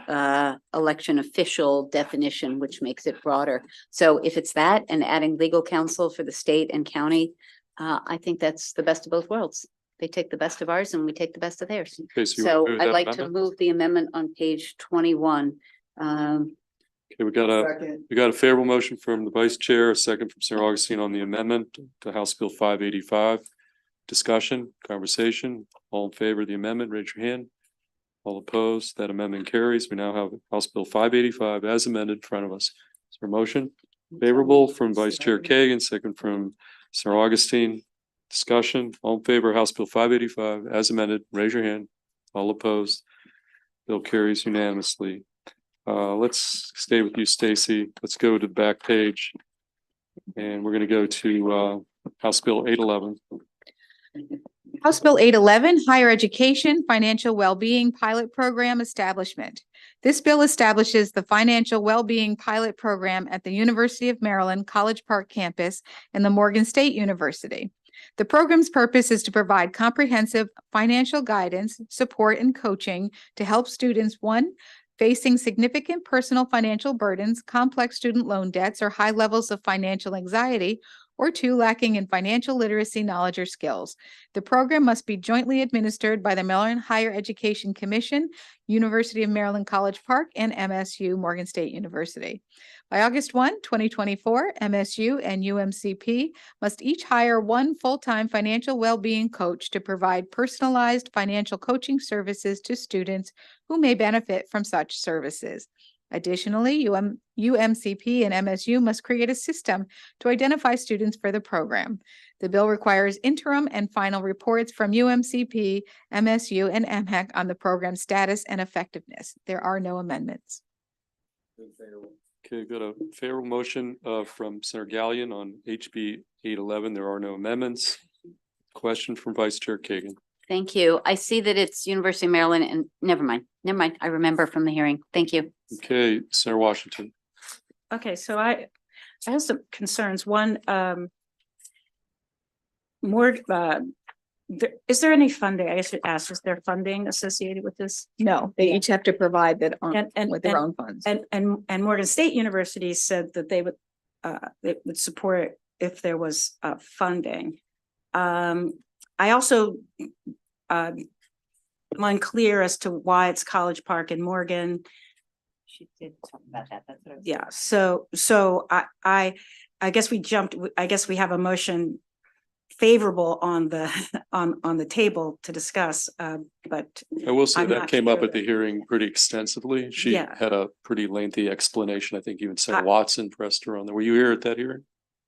election official definition, which makes it broader. So if it's that and adding legal counsel for the state and county, I think that's the best of both worlds. They take the best of ours and we take the best of theirs. Okay, so you So wanna move I'd that like to amendment? move the amendment on page 21. Okay, we got a favorable motion from the Vice Chair, a second from Senator Augustine on the amendment to House Bill 585. Discussion, conversation, all in favor of the amendment, raise your hand. All opposed, that amendment carries. We now have House Bill 585 as amended in front of us. Is there a motion? Favorable from Vice Chair Kagan, second from Senator Augustine. Discussion, all in favor of House Bill 585 as amended, raise your hand. All opposed, bill carries unanimously. Let's stay with you, Stacy. Let's go to the back page. And we're going to go to House Bill 811. House Bill 811, Higher Education Financial Wellbeing Pilot Program Establishment. This bill establishes the Financial Wellbeing Pilot Program at the University of Maryland College Park campus and the Morgan State University. The program's purpose is to provide comprehensive financial guidance, support, and coaching to help students, one, facing significant personal financial burdens, complex student loan debts, or high levels of financial anxiety, or two, lacking in financial literacy, knowledge, or skills. The program must be jointly administered by the Maryland Higher Education Commission, University of Maryland College Park, and MSU, Morgan State University. By August 1, 2024, MSU and UMCP must each hire one full-time financial well-being coach to provide personalized financial coaching services to students who may benefit from such services. Additionally, UMCP and MSU must create a system to identify students for the program. The bill requires interim and final reports from UMCP, MSU, and MHEC on the program's status and effectiveness. There are no amendments. Okay, got a favorable motion from Senator Gallion on HB 811. There are no amendments. Question from Vice Chair Kagan. Thank you. I see that it's University of Maryland and never mind. I remember from the hearing. Thank you. Okay, Senator Washington. Okay, so I have some concerns. One, is there any funding? I should ask, is there funding associated with this? No, they Yeah. each have to provide that And with their own funds. And Morgan State University said that they would support if there was funding. I also I'm unclear as to why it's College Park in Morgan. She did talk about that. That's what I was. Yeah, so I guess I guess we have a motion favorable on the on the table to discuss, but I will say I'm that not came up sure. at the hearing pretty extensively. She Yeah. had a pretty lengthy explanation. I think even Senator Watson pressed her on there. Were you here at that hearing?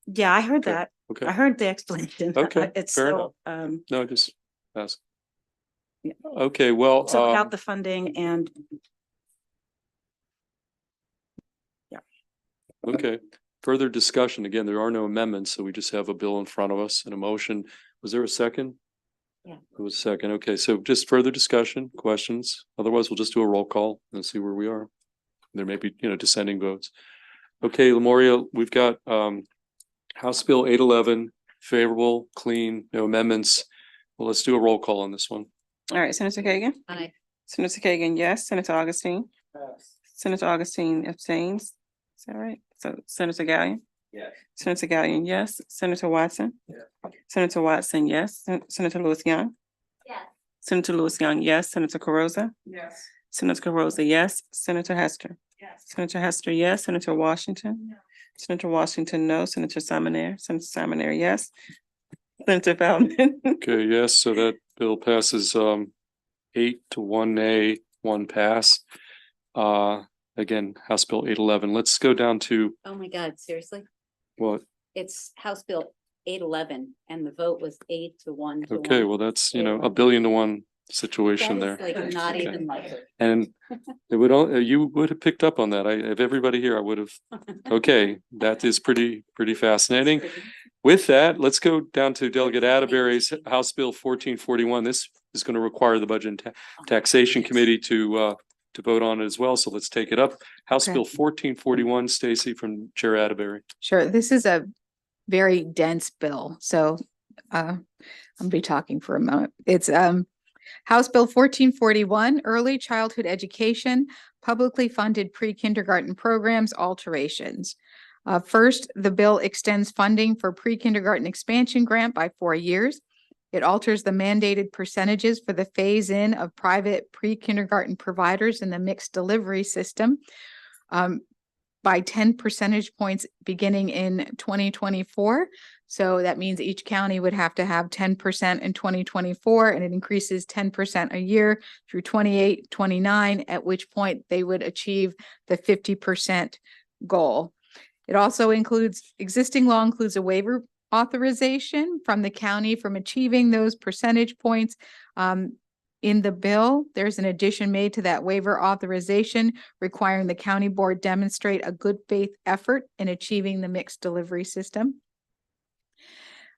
yeah, I heard Okay. that. Okay, I heard the explanation. Okay, It's fair still, no, just ask. Yeah. Okay, well, so without the funding and okay, further discussion. Again, there are no amendments, so we just have a bill in front of us and a motion. Was there a second? Yeah. It was second. Okay, so just further discussion, questions. Otherwise, we'll just do a roll call and see where we are. There may be, dissenting votes. Okay, Lemuria, we've got House Bill 811, favorable, clean, no amendments. Well, let's do a roll call on this one. All right, Senator Kagan. Aye. Senator Kagan, yes. Senator Augustine. Senator Augustine abstains. Is that right? So Senator Gallion. Yes. Senator Gallion, yes. Senator Watson. Yeah. Senator Watson, yes. Senator Lewis Young. Yes. Senator Lewis Young, yes. Senator Carozza. Yes. Senator Carozza, yes. Senator Hester. Yes. Senator Hester, yes. Senator Washington. No. Senator Washington, no. Senator Simoner. Senator Simoner, yes. Senator Feldman. Okay, yes, so that bill passes 8 to 1 nay, 1 pass. Again, House Bill 811. Let's go down to Oh my God, seriously? what? It's House Bill 811 and the vote was 8-1 to Okay, 1. well, that's, a billion to 1 situation That there. is like not Okay. even likely. And it would all, you would have picked up on that. If everybody here, I would have. Okay, that is pretty fascinating. With that, let's go down to Delegate Atterbury's House Bill 1441. This is going to require the Budget and Taxation Committee to vote on it as well. So let's take it up. House Okay. Bill 1441, Stacy from Chair Atterbury. Sure, this is a very dense bill, so I'll be talking for a moment. It's House Bill 1441, Early Childhood Education, Publicly Funded Pre-Kindergarten Programs Alterations. First, the bill extends funding for pre-kindergarten expansion grant by 4 years. It alters the mandated percentages for the phase-in of private pre-kindergarten providers in the mixed delivery system by 10 percentage points beginning in 2024. So that means each county would have to have 10% in 2024, and it increases 10% a year through 28, 29, at which point they would achieve the 50% goal. It also existing law includes a waiver authorization from the county from achieving those percentage points. In the bill, there's an addition made to that waiver authorization requiring the county board demonstrate a good faith effort in achieving the mixed delivery system.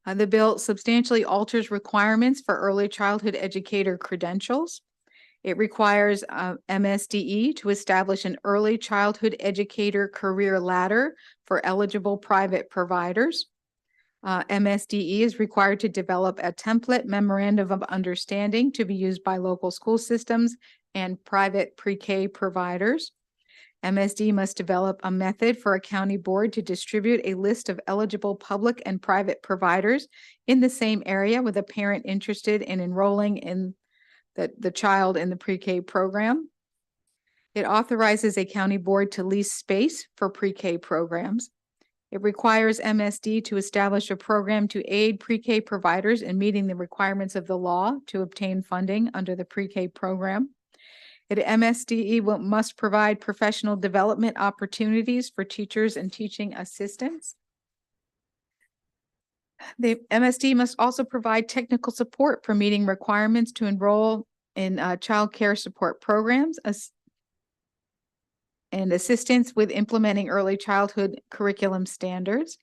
The bill substantially alters requirements for early childhood educator credentials. It requires MSDE to establish an early childhood educator career ladder for eligible private providers. MSDE is required to develop a template memorandum of understanding to be used by local school systems and private pre-K providers. MSD must develop a method for a county board to distribute a list of eligible public and private providers in the same area with a parent interested in enrolling in the child in the pre-K program. It authorizes a county board to lease space for pre-K programs. It requires MSD to establish a program to aid pre-K providers in meeting the requirements of the law to obtain funding under the pre-K program. Must provide professional development opportunities for teachers and teaching assistants. The MSD must also provide technical support for meeting requirements to enroll in child care support programs and assistance with implementing early childhood curriculum standards.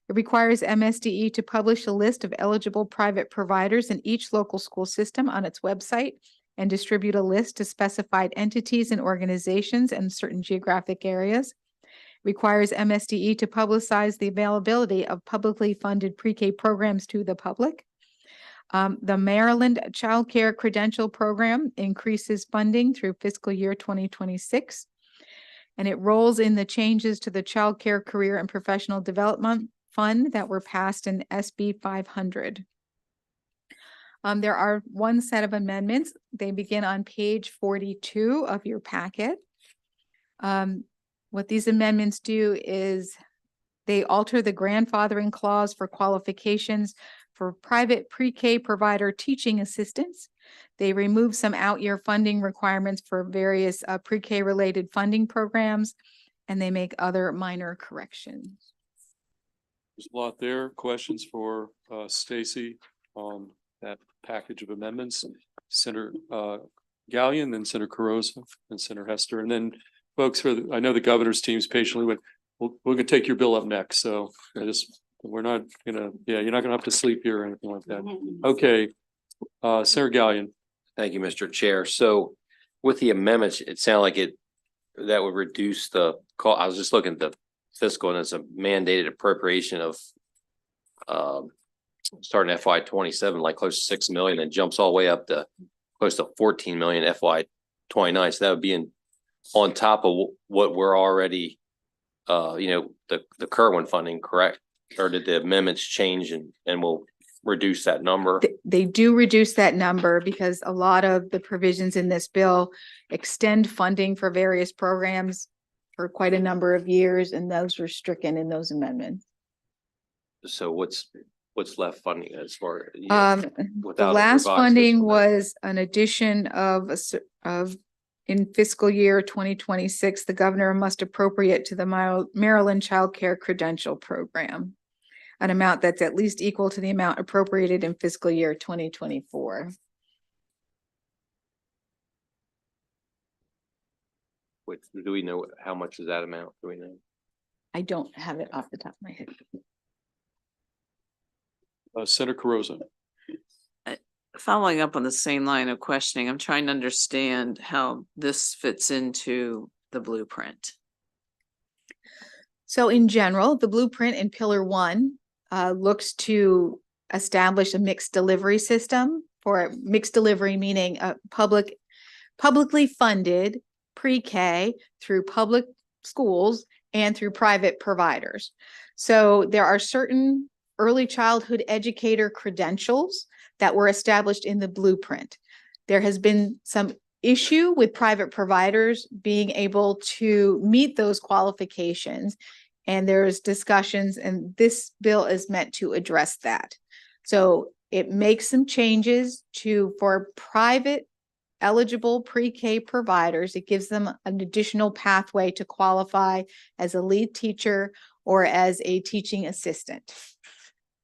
It requires MSDE to publish a list of eligible private providers in each local school system on its website and distribute a list to specified entities and organizations in certain geographic areas. Requires MSDE to publicize the availability of publicly funded pre-K programs to the public. The Maryland Child Care Credential Program increases funding through fiscal year 2026. And it rolls in the changes to the Child Care Career and Professional Development Fund that were passed in SB 500. There are one set of amendments. They begin on page 42 of your packet. What these amendments do is they alter the grandfathering clause for qualifications for private pre-K provider teaching assistants. They remove some out-year funding requirements for various pre-K related funding programs, and they make other minor corrections. There's a lot there. Questions for Stacy on that package of amendments? Senator Gallion, then Senator Carosa, and Senator Hester. And then folks, I know the governor's teams patiently went, we're gonna take your bill up next. So we're not gonna, you're not gonna have to sleep here or anything like that. Okay, Senator Gallion. Thank you, Mr. Chair. So with the amendments, it sounded like that would reduce the call. I was just looking at the fiscal and it's a mandated appropriation of starting FY 27, like close to 6 million, and jumps all the way up to close to 14 million FY 29. So that would be on top of what we're already, the Kerwin funding, correct? Or did the amendments change and will reduce that number? They do reduce that number because a lot of the provisions in this bill extend funding for various programs for quite a number of years, and those were stricken in those amendments. So what's left funding as far The without a last revised funding fiscal note? was an addition of in fiscal year 2026, the governor must appropriate to the Maryland Child Care Credential Program an amount that's at least equal to the amount appropriated in fiscal year 2024. Which, do we know how much is that amount? Do we know? I don't have it off the top of my head. Senator Carosa. Following up on the same line of questioning, I'm trying to understand how this fits into the blueprint. So in general, the blueprint in Pillar 1 looks to establish a mixed delivery system. For mixed delivery, meaning a publicly funded pre-K through public schools and through private providers. So there are certain early childhood educator credentials that were established in the blueprint. There has been some issue with private providers being able to meet those qualifications, and there's discussions, and this bill is meant to address that. So it makes some changes for private eligible pre-K providers. It gives them an additional pathway to qualify as a lead teacher or as a teaching assistant.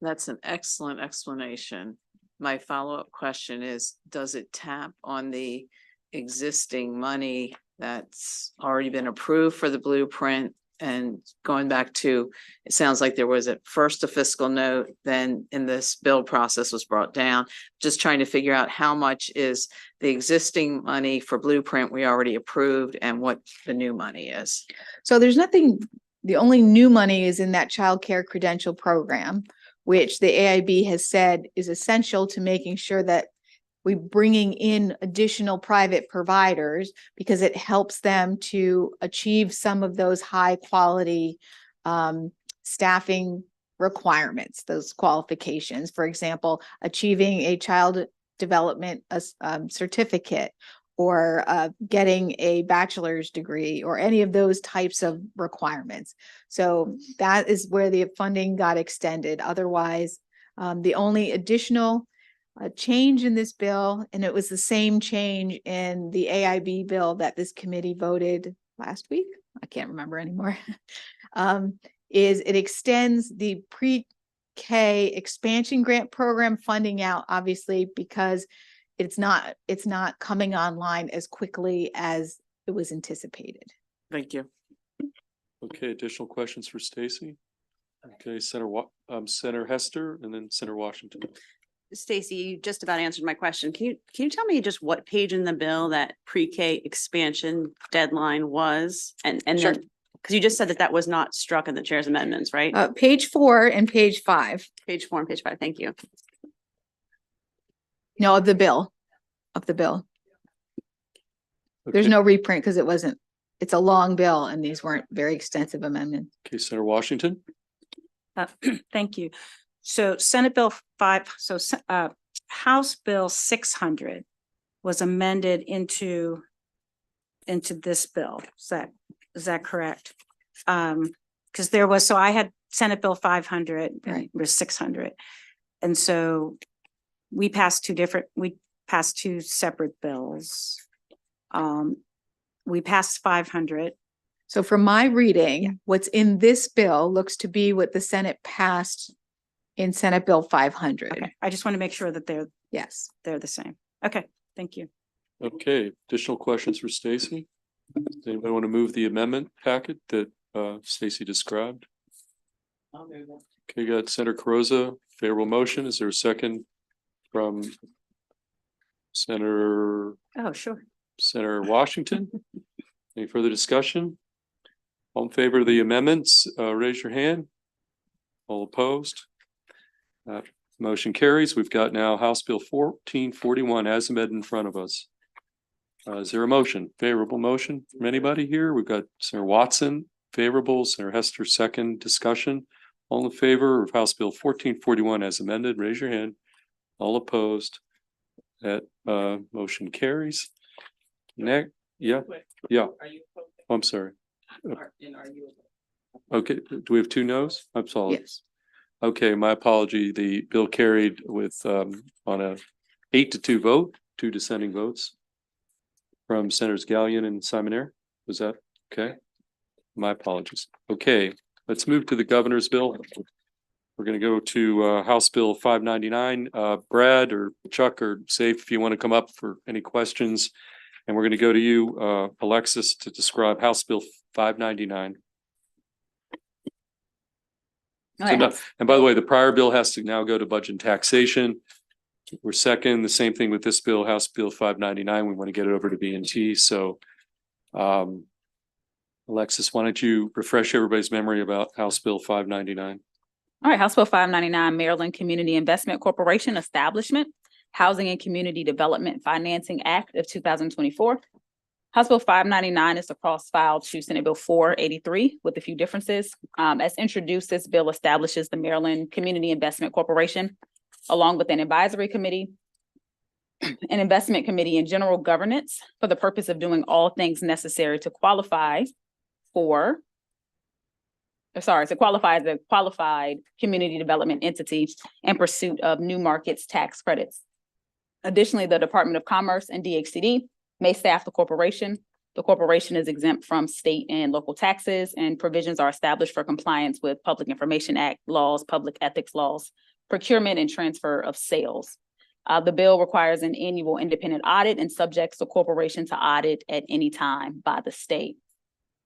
That's an excellent explanation. My follow-up question is, does it tap on the existing money that's already been approved for the blueprint? And going back to, it sounds like there was at first a fiscal note, then in this build process was brought down. Just trying to figure out how much is the existing money for blueprint we already approved and what the new money is. So there's nothing, the only new money is in that child care credential program, which the AIB has said is essential to making sure that we're bringing in additional private providers because it helps them to achieve some of those high quality staffing requirements, those qualifications. For example, achieving a child development certificate, or getting a bachelor's degree or any of those types of requirements. So that is where the funding got extended. Otherwise, the only additional change in this bill, and it was the same change in the AIB bill that this committee voted last week. I can't remember anymore. Is it extends the pre-K expansion grant program funding out, obviously, because it's not coming online as quickly as it was anticipated. Thank you. Okay, additional questions for Stacy? Okay, Senator Hester and then Senator Washington. Stacy, you just about answered my question. Can you tell me just what page in the bill that pre-K expansion deadline was? And Sure. then, because you just said that was not struck in the chair's amendments, right? Page 4 and page 5. Page 4 and page 5. Thank you. No, of the bill. There's Okay. no reprint because it's a long bill and these weren't very extensive amendments. Okay, Senator Washington. Thank you. So Senate Bill 5, House Bill 600 was amended into this bill. Is that correct? Because I had Senate Bill 500 and Right. it was 600. And so we passed two separate bills. We passed 500. So from my reading, what's in this bill looks to be what the Senate passed in Senate Bill 500. Okay, I just want to make sure that Yes. they're the same. Okay, thank you. Okay, additional questions for Stacy? Does anybody want to move the amendment packet that Stacy described? Okay, got Senator Carozza, favorable motion. Is there a second from Senator Oh, sure. Washington? Any further discussion? All in favor of the amendments, raise your hand. All opposed? Motion carries. We've got now House Bill 1441 as amended in front of us. Is there a motion? Favorable motion from anybody here? We've got Senator Watson, favorable, Senator Hester, second. Discussion. All in favor of House Bill 1441 as amended, raise your hand. All opposed? That motion carries. Next, yeah. I'm sorry. Okay, do we have two no's? I'm sorry. Yes. Okay, my apology. The bill carried with on a 8-2 vote, 2 dissenting votes from Senators Gallion and Simonaire. Was that okay? My apologies. Okay, let's move to the governor's bill. We're going to go to House Bill 599. Brad or Chuck or Safe, if you want to come up for any questions. And we're going to go to you, Alexis, to describe House Bill 599. So no, and by the way, the prior bill has to now go to budget and taxation. We're second. The same thing with this bill, House Bill 599. We want to get it over to B&T. So, Alexis, why don't you refresh everybody's memory about House Bill 599? All right, House Bill 599, Maryland Community Investment Corporation Establishment, Housing and Community Development Financing Act of 2024. House Bill 599 is a cross file to Senate Bill 483 with a few differences. As introduced, this bill establishes the Maryland Community Investment Corporation, along with an advisory committee, an investment committee, and general governance for the purpose of doing all things necessary to qualify as a qualified community development entity in pursuit of new markets tax credits. Additionally, the Department of Commerce and DHCD may staff the corporation. The corporation is exempt from state and local taxes, and provisions are established for compliance with Public Information Act laws, public ethics laws, procurement and transfer of sales. The bill requires an annual independent audit and subjects the corporation to audit at any time by the state.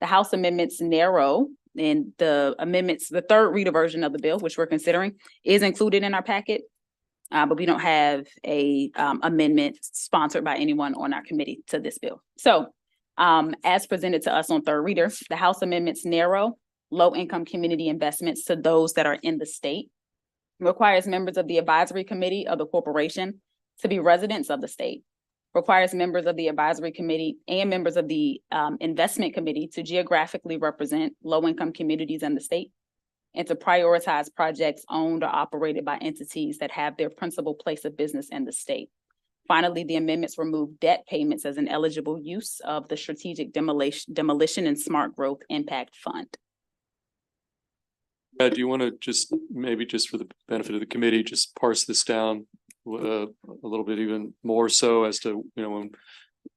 The House amendments narrow, and the third reader version of the bill, which we're considering, is included in our packet. But we don't have a amendment sponsored by anyone on our committee to this bill. So as presented to us on third reader, the House amendments narrow low-income community investments to those that are in the state, requires members of the advisory committee of the corporation to be residents of the state, requires members of the advisory committee and members of the investment committee to geographically represent low-income communities in the state, and to prioritize projects owned or operated by entities that have their principal place of business in the state. Finally, the amendments remove debt payments as an eligible use of the Strategic Demolition and Smart Growth Impact Fund. Do you want to just, maybe just for the benefit of the committee, just parse this down a little bit even more so as to, when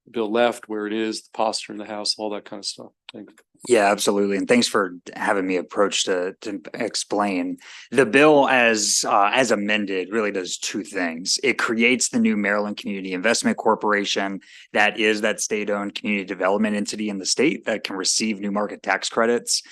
Bill left, where it is, the posture in the House, all that kind of stuff? Thanks. Yeah, absolutely. And thanks for having me approach to explain. The bill as amended really does two things. It creates the new Maryland Community Investment Corporation that is that state-owned community development entity in the state that can receive new market tax credits.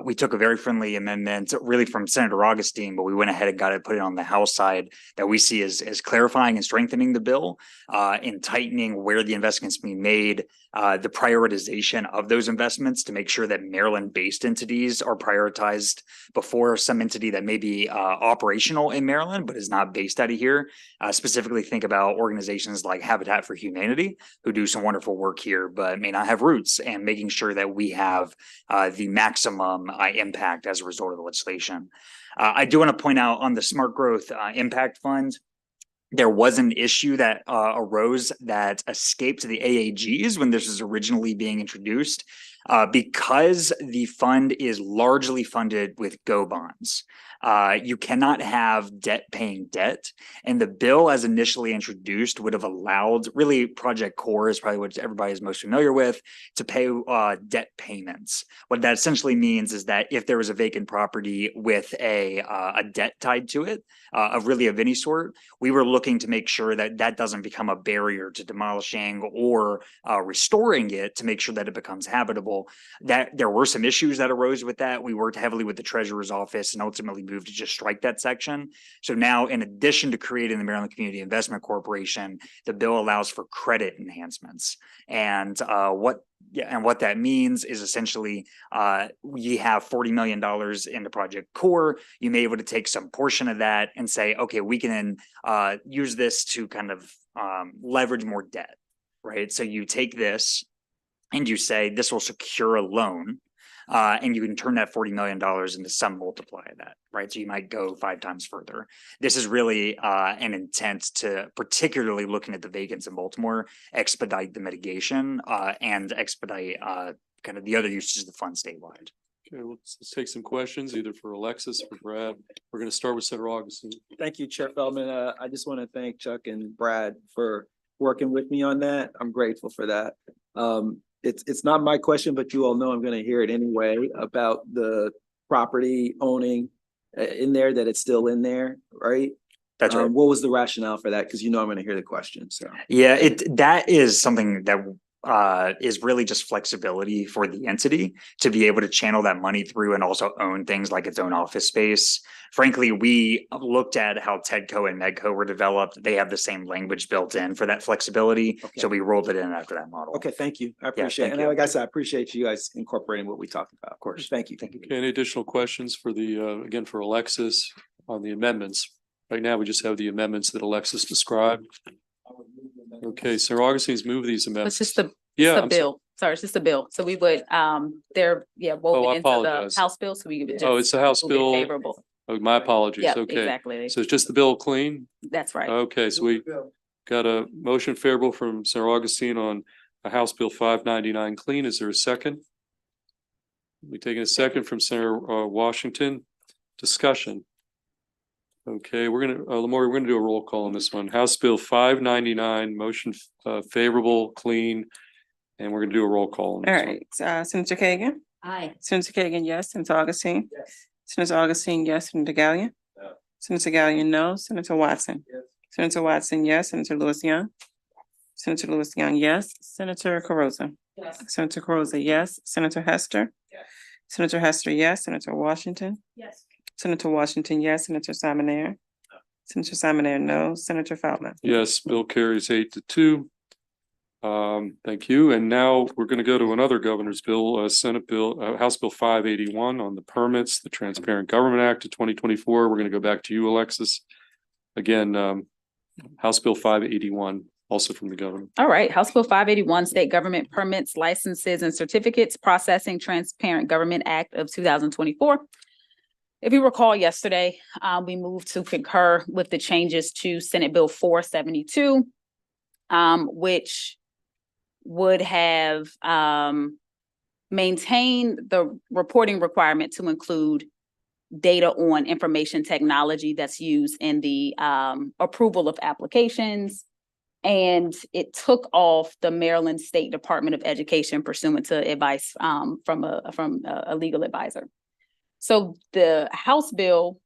We took a very friendly amendment really from Senator Augustine, but we went ahead and got it, put it on the House side that we see as clarifying and strengthening the bill and tightening where the investments be made, the prioritization of those investments to make sure that Maryland-based entities are prioritized before some entity that may be operational in Maryland, but is not based out of here. Specifically think about organizations like Habitat for Humanity, who do some wonderful work here, but may not have roots, and making sure that we have the maximum impact as a result of the legislation. I do want to point out on the Smart Growth Impact Fund, there was an issue that arose that escaped the AAGs when this was originally being introduced because the fund is largely funded with GO bonds. You cannot have debt paying debt. And the bill as initially introduced would have allowed, really Project Core is probably what everybody is most familiar with, to pay debt payments. What that essentially means is that if there was a vacant property with a debt tied to it, of any sort, we were looking to make sure that that doesn't become a barrier to demolishing or restoring it, to make sure that it becomes habitable. That there were some issues that arose with that. We worked heavily with the Treasurer's office and ultimately moved to just strike that section. So now, in addition to creating the Maryland Community Investment Corporation, the bill allows for credit enhancements. And what that means is essentially we have $40 million in the Project Core. You may be able to take some portion of that and say, okay, we can use this to kind of leverage more debt, right? So you take this and you say this will secure a loan, and you can turn that $40 million into some multiply of that, right? So you might go 5 times further. This is really an intent to, particularly looking at the vacants in Baltimore, expedite the mitigation and expedite kind of the other uses of the fund statewide. Okay, let's take some questions either for Alexis or Brad. We're going to start with Senator Augustine. Thank you, Chair Feldman. I just want to thank Chuck and Brad for working with me on that. I'm grateful for that. It's not my question, but you all know I'm going to hear it anyway about the property owning in there, that it's still in there, right? That's right. What was the rationale for that? Because I'm going to hear the question. So yeah, that is something that is really just flexibility for the entity to be able to channel that money through and also own things like its own office space. Frankly, we looked at how TEDCO and MEDCO were developed. They have the same language built in for that flexibility. Okay. So we rolled it in after that model. Okay, thank you. I appreciate it. And like I said, I appreciate you guys incorporating what we talked about. Of course. Thank you. Thank you. Okay, any additional questions for the, again, for Alexis on the amendments? Right now, we just have the amendments that Alexis described. Okay, Senator Augustine's moved these amendments. It's just the bill. Sorry, it's just a bill. So we would, woven into the House bill, so we would just. Oh, it's the House bill. Favorable. Oh, my apologies. Yep, okay. Exactly. So it's just the bill clean? That's right. Okay, so we got a motion favorable from Senator Augustine on a House Bill 599 clean. Is there a second? We taking a second from Senator Washington. Discussion. Okay, we're gonna Lamar, we're gonna do a roll call on this one. House Bill 599, motion favorable, clean, and we're gonna do a roll call on this All right, Senator Kagan. Aye. Senator Kagan, yes. Senator Augustine. Yes. Senator Augustine, yes. Senator Gallion. No. Senator Gallion, no. Senator Watson. Yes. Senator Watson, yes. Senator Lewis Young. Senator Lewis Young, yes. Senator Carozza. Yes. Senator Carozza, yes. Senator Hester. Yes. Senator Hester, yes. Senator Washington. Yes. Senator Washington, yes. Senator Simonaire. No. Senator Simonaire, no. Senator Feldman. Yes, bill carries 8-2. Thank you. And now we're going to go to another governor's bill, Senate bill, House Bill 581 on the permits, the Transparent Government Act of 2024. We're going to go back to you, Alexis. Again, House Bill 581, also from the governor. All right, House Bill 581, State Government Permits, Licenses, and Certificates Processing Transparent Government Act of 2024. If you recall yesterday, we moved to concur with the changes to Senate Bill 472. which would have maintained the reporting requirement to include data on information technology that's used in the approval of applications. And it took off the Maryland State Department of Education pursuant to advice from a legal advisor. So the House bill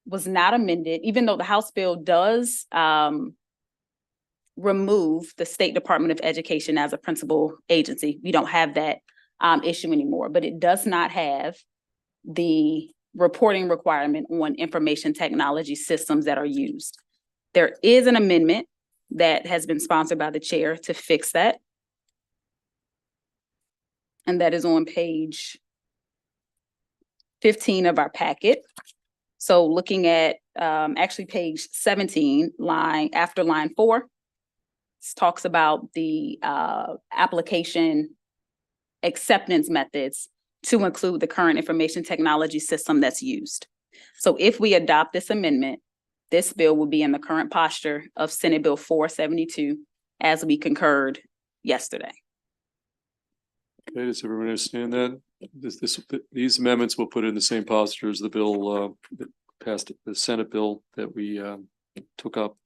was not amended, even though the House bill does remove the State Department of Education as a principal agency. We don't have that issue anymore, but it does not have the reporting requirement on information technology systems that are used. There is an amendment that has been sponsored by the chair to fix that. And that is on page 15 of our packet. So looking at actually page 17, after line 4, this talks about the application acceptance methods to include the current information technology system that's used. So if we adopt this amendment, this bill will be in the current posture of Senate Bill 472 as we concurred yesterday. Okay, does everyone understand that? These amendments will put it in the same posture as the bill that passed, the Senate bill that we took up.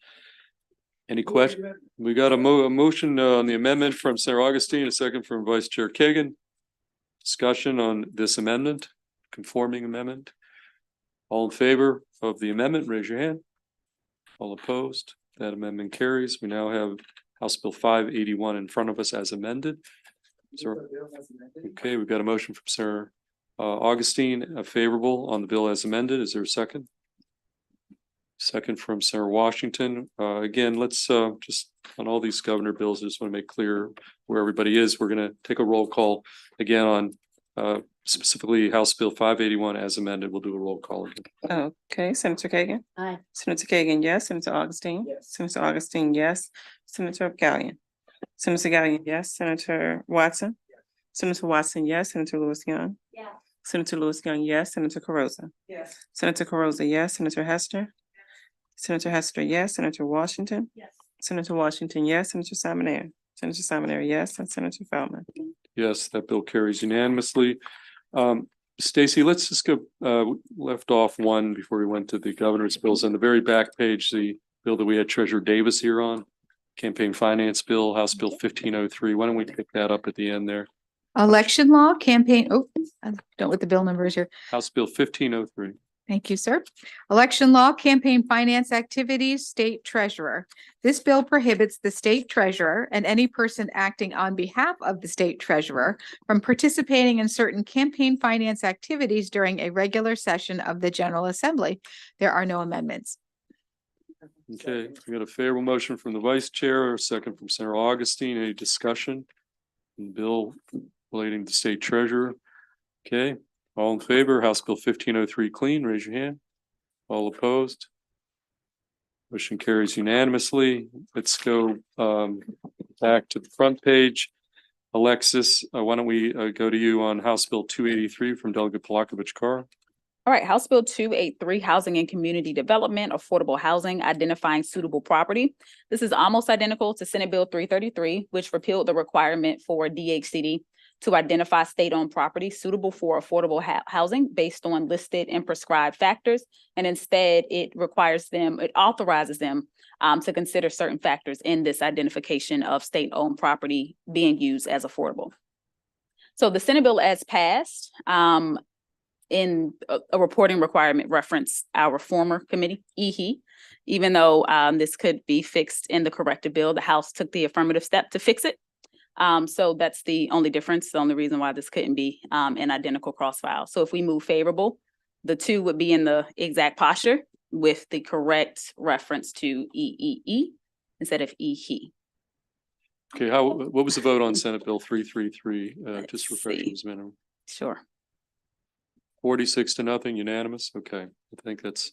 Any question? We got a motion on the amendment from Senator Augustine, a second from Vice Chair Kagan. Discussion on this amendment, conforming amendment. All in favor of the amendment, raise your hand. All opposed, that amendment carries. We now have House Bill 581 in front of us as amended. Okay, we've got a motion from Senator Augustine, favorable on the bill as amended. Is there a second? Second from Senator Washington. Again, let's just on all these governor bills, I just want to make clear where everybody is. We're going to take a roll call again on specifically House Bill 581 as amended. We'll do a roll call again. Okay, Senator Kagan. Aye. Senator Kagan, yes. Senator Augustine. Yes. Senator Augustine, yes. Senator Gallion. Senator Gallion, yes. Senator Watson. Yes. Senator Watson, yes. Senator Lewis Young. Yeah. Senator Lewis Young, yes. Senator Carozza. Yes. Senator Carozza, yes. Senator Hester. Senator Hester, yes. Senator Washington. Yes. Senator Washington, yes. Senator Simoneau. Senator Simoneau, yes. And Senator Feldman. Yes, that bill carries unanimously. Stacy, let's just go left off one before we went to the governor's bills. On the very back page, the bill that we had Treasurer Davis here on, campaign finance bill, House Bill 1503. Why don't we pick that up at the end there? Election law, campaign, I don't know what the bill number is here. House Bill 1503. Thank you, sir. Election law, campaign finance activities, state treasurer. This bill prohibits the state treasurer and any person acting on behalf of the state treasurer from participating in certain campaign finance activities during a regular session of the General Assembly. There are no amendments. Okay, we got a favorable motion from the vice chair, a second from Senator Augustine. Any discussion? Bill relating to state treasurer. Okay. All in favor, House Bill 1503 clean, raise your hand. All opposed? Motion carries unanimously. Let's go back to the front page. Alexis, why don't we go to you on House Bill 283 from Delegate Palakovich-Carr. All right, House Bill 283, Housing and Community Development, Affordable Housing, Identifying Suitable Property. This is almost identical to Senate Bill 333, which repealed the requirement for DHCD to identify state-owned property suitable for affordable housing based on listed and prescribed factors. And instead, it authorizes them to consider certain factors in this identification of state-owned property being used as affordable. So the Senate bill as passed, in a reporting requirement reference our former committee, EEE. Even though this could be fixed in the corrected bill, the House took the affirmative step to fix it. So that's the only difference, the only reason why this couldn't be an identical cross file. So if we move favorable, the two would be in the exact posture with the correct reference to EEE instead of EHE. Okay, what was the vote on Senate Bill 333? Just refresh see. his memory. Sure. 46-0, unanimous. Okay, I think that's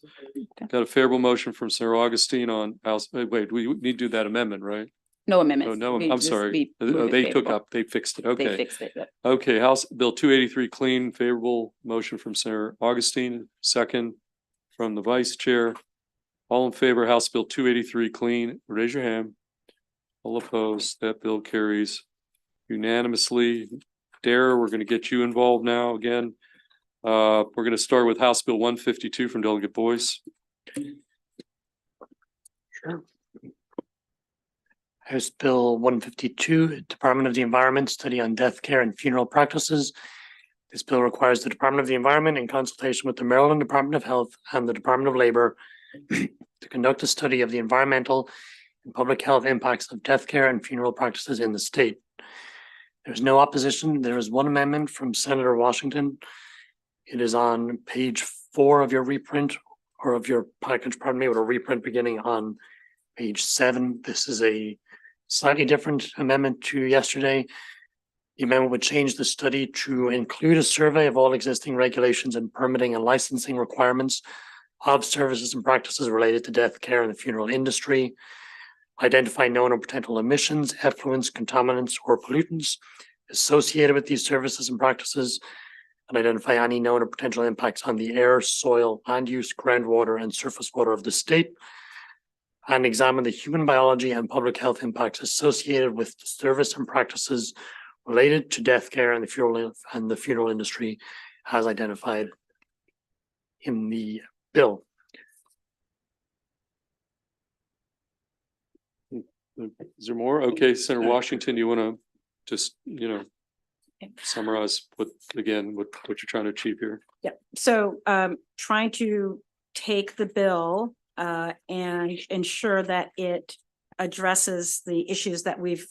got a favorable motion from Senator Augustine on House. Wait, we need to do that amendment, right? No amendments. Oh, no, We I'm just sorry. move it They took favorable. up, they fixed it. They Okay. fixed it. Yep. Okay, House Bill 283 clean, favorable motion from Senator Augustine, second from the vice chair. All in favor, House Bill 283 clean, raise your hand. All opposed, that bill carries unanimously. Dare, we're gonna get you involved now again. We're gonna start with House Bill 152 from Delegate Boyce. Sure. House Bill 152, Department of the Environment Study on Death Care and Funeral Practices. This bill requires the Department of the Environment, in consultation with the Maryland Department of Health and the Department of Labor, to conduct a study of the environmental and public health impacts of death care and funeral practices in the state. There's no opposition. There is one amendment from Senator Washington. It is on page 4 of your reprint, or of your package, pardon me, with a reprint beginning on page 7. This is a slightly different amendment to yesterday. The amendment would change the study to include a survey of all existing regulations and permitting and licensing requirements of services and practices related to death care in the funeral industry, identify known or potential emissions, effluents, contaminants, or pollutants associated with these services and practices, and identify any known or potential impacts on the air, soil, land use, groundwater, and surface water of the state, and examine the human biology and public health impacts associated with the service and practices related to death care and the funeral industry as identified in the bill. Is there more? Okay, Senator Washington, you want to just, summarize what you're trying to achieve here? Yeah, so trying to take the bill and ensure that it addresses the issues that we've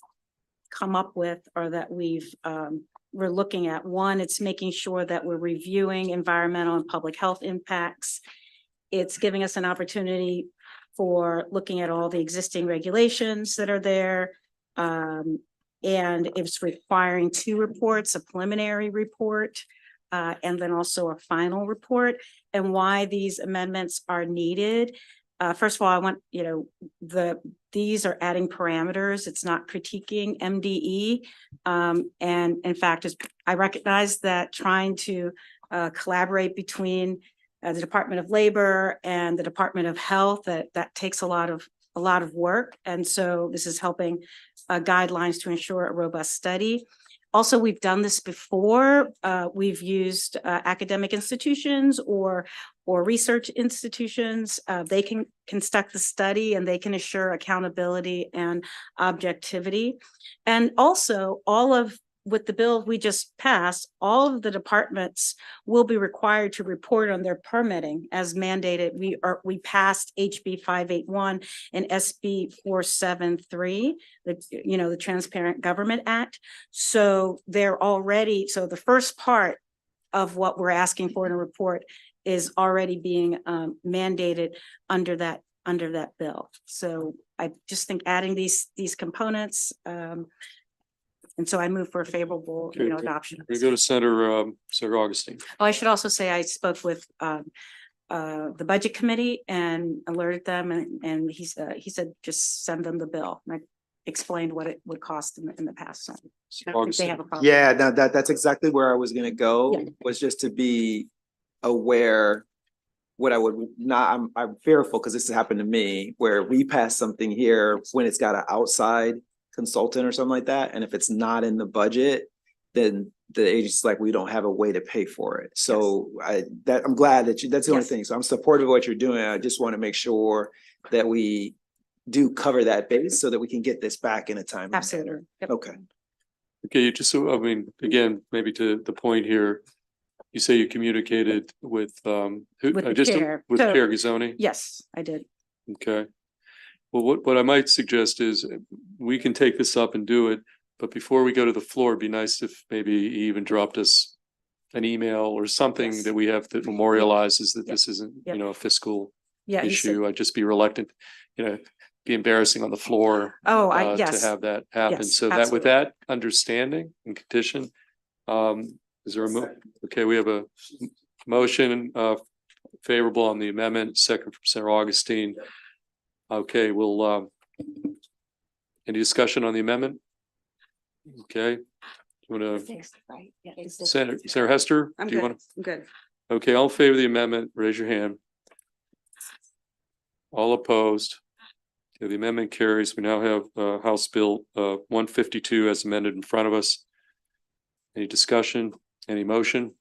come up with, or that we're looking at. One, it's making sure that we're reviewing environmental and public health impacts. It's giving us an opportunity for looking at all the existing regulations that are there. And it's requiring 2 reports, a preliminary report, and then also a final report. And why these amendments are needed. First of all, I want, these are adding parameters. It's not critiquing MDE. And in fact, I recognize that trying to collaborate between the Department of Labor and the Department of Health, that takes a lot of work. And so this is helping guidelines to ensure a robust study. Also, we've done this before. We've used academic institutions or research institutions. They can conduct the study and they can assure accountability and objectivity. And also, with the bill we just passed, all of the departments will be required to report on their permitting as mandated. We passed HB 581 and SB 473, the Transparent Government Act. So the first part of what we're asking for in a report is already being mandated under that bill. So I just think adding these components, and so I move for a favorable, adoption. We go to Senator Augustine. Oh, I should also say I spoke with the Budget Committee and alerted them, and he said just send them the bill. And I explained what it would cost in the past. So I don't think they have a problem. Yeah, no, that's exactly where I was gonna go, was just to be aware what I would not, I'm fearful, because this has happened to me, where we pass something here when it's got an outside consultant or something like that, and if it's not in the budget, then the agency's like, we don't have a way to pay for it. So I'm glad that that's the only thing. So I'm supportive of what you're doing. I just want to make sure that we do cover that base so that we can get this back in a time. Absolutely. Yep. Okay. Okay, again, maybe to the point here, you say you communicated with who? With the chair. With So- Chair Ghizzoni? Yes, I did. Okay. Well, what I might suggest is we can take this up and do it, but before we go to the floor, it'd be nice if maybe he even dropped us an email or something Yes. that we have that memorializes that Yep. this isn't, Yep. a fiscal Yeah. he said- issue. I'd just be reluctant, be embarrassing on the floor Oh, to yes. have that happen. Yes, So that with absolutely. that understanding and condition, is there okay, we have a motion favorable on the amendment, second from Senator Augustine. Okay, we'll any discussion on the amendment? Okay. You want to, Senator Hester? I'm do you good. want I'm good. Okay, all in favor of the amendment, raise your hand. All opposed? Okay, the amendment carries. We now have House Bill 152 as amended in front of us. Any discussion? Any motion?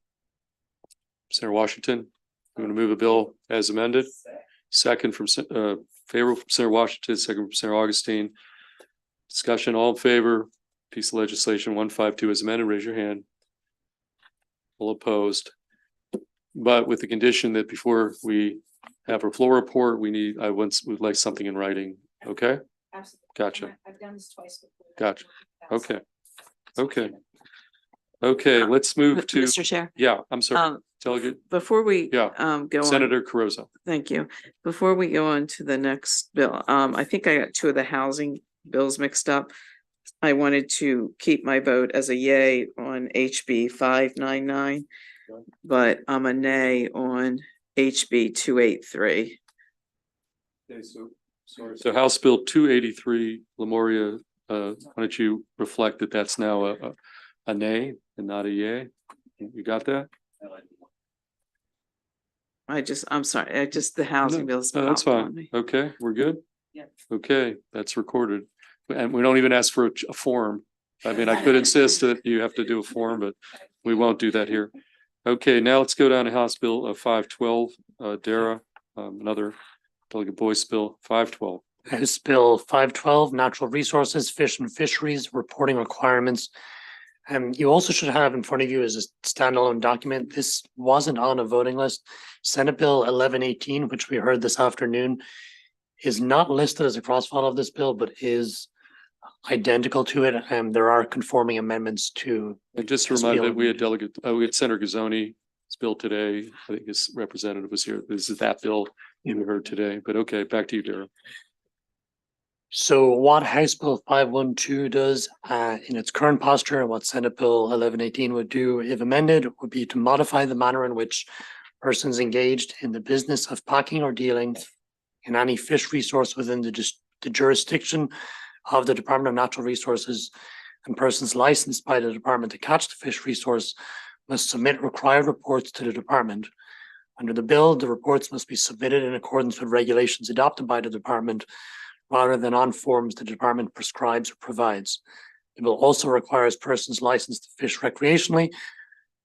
Senator Washington, you want to move a bill as amended? Second from favorable from Senator Washington, second from Senator Augustine. Discussion, all in favor, piece of legislation 152 as amended, raise your hand. All opposed. But with the condition that before we have our floor report, would like something in writing, okay? Absolutely. Gotcha. I've done this twice before. Gotcha. Okay. Okay. Okay, let's move to, Mr. Chair, yeah, I'm sorry, delegate, before we Yeah. go on, Senator Carozza. thank you. Before we go on to the next bill, I think I got two of the housing bills mixed up. I wanted to keep my vote as a yay on HB 599, but I'm a nay on HB 283. Okay, so House Bill 283, Lemuria, why don't you reflect that that's now a nay and not a yay? You got that? I'm sorry, the housing bills. No, that's popped on fine. me. Okay, we're good? Yeah. Okay, that's recorded. And we don't even ask for a form. I mean, I could insist that you have to do a form, but we won't do that here. Okay, now let's go down to House Bill 512, Dara, another Delegate Boyce Bill 512. House Bill 512, Natural Resources, Fish and Fisheries Reporting Requirements. You also should have in front of you as a standalone document. This wasn't on a voting list. Senate Bill 1118, which we heard this afternoon, is not listed as a cross-file of this bill, but is identical to it. And there are conforming amendments to. And just to remind that we had Senator Gazzoni's bill today. I think his representative was here. This is that bill we heard today, but okay, back to you, Dara. So what House Bill 512 does in its current posture and what Senate Bill 1118 would do if amended would be to modify the manner in which persons engaged in the business of packing or dealing in any fish resource within the jurisdiction of the Department of Natural Resources and persons licensed by the department to catch the fish resource must submit required reports to the department. Under the bill, the reports must be submitted in accordance with regulations adopted by the department rather than on forms the department prescribes or provides. It will also require persons licensed to fish recreationally